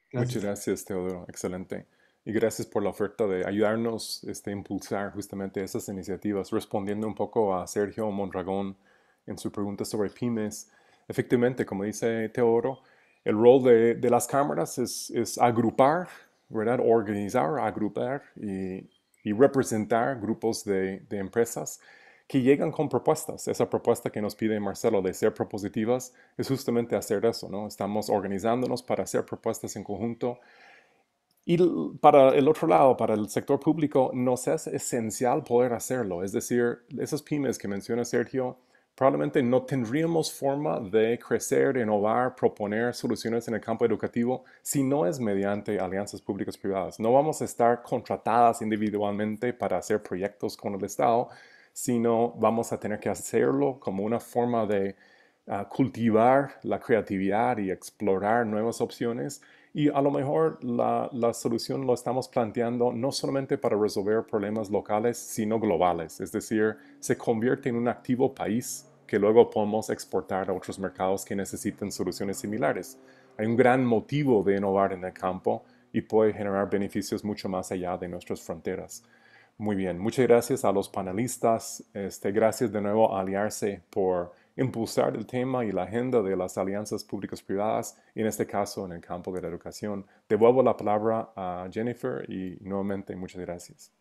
Gracias. Muchas gracias, Teodoro. Excelente. Y gracias por la oferta de ayudarnos a impulsar justamente esas iniciativas. Respondiendo un poco a Sergio Mondragón en su pregunta sobre pymes, efectivamente, como dice Teodoro, el rol de las cámaras es agrupar, ¿verdad? Organizar, agrupar y representar grupos de empresas que llegan con propuestas. Esa propuesta que nos pide Marcelo de ser propositivas es justamente hacer eso, ¿no? Estamos organizándonos para hacer propuestas en conjunto. Y para el otro lado, para el sector público, nos es esencial poder hacerlo. Es decir, esas pymes que menciona Sergio, probablemente no tendríamos forma de crecer, innovar, proponer soluciones en el campo educativo si no es mediante alianzas públicas privadas. No vamos a estar contratadas individualmente para hacer proyectos con el Estado, sino vamos a tener que hacerlo como una forma de cultivar la creatividad y explorar nuevas opciones. Y a lo mejor la solución lo estamos planteando no solamente para resolver problemas locales, sino globales. Es decir, se convierte en un activo país que luego podemos exportar a otros mercados que necesiten soluciones similares. Hay un gran motivo de innovar en el campo y puede generar beneficios mucho más allá de nuestras fronteras. Muy bien, muchas gracias a los panelistas. Gracias de nuevo a Aliarse por impulsar el tema y la agenda de las alianzas públicas privadas, en este caso en el campo de la educación. Devuelvo la palabra a Jennifer y nuevamente muchas gracias.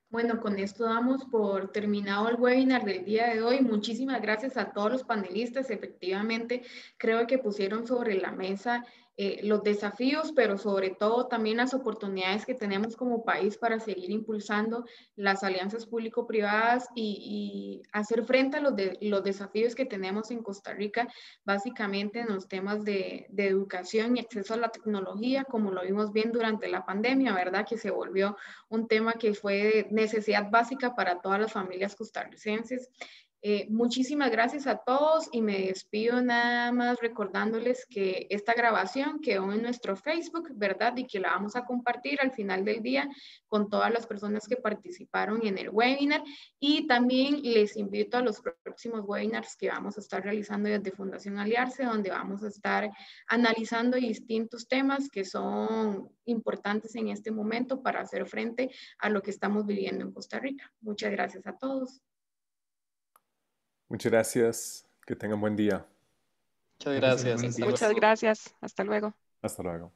Bueno, con esto damos por terminado el webinar del día de hoy. Muchísimas gracias a todos los panelistas. Efectivamente, creo que pusieron sobre la mesa los desafíos, pero sobre todo también las oportunidades que tenemos como país para seguir impulsando las alianzas público-privadas y hacer frente a los desafíos que tenemos en Costa Rica, básicamente en los temas de educación y acceso a la tecnología, como lo vimos bien durante la pandemia, ¿verdad? Que se volvió un tema que fue necesidad básica para todas las familias costarricenses. Muchísimas gracias a todos y me despido nada más recordándoles que esta grabación quedó en nuestro Facebook, ¿verdad? Y que la vamos a compartir al final del día con todas las personas que participaron en el webinar, y también les invito a los próximos webinars que vamos a estar realizando desde Fundación Aliarse, donde vamos a estar analizando distintos temas que son importantes en este momento para hacer frente a lo que estamos viviendo en Costa Rica. Muchas gracias a todos. Muchas gracias. Que tengan buen día. Muchas gracias. Muchas gracias. Hasta luego. Hasta luego.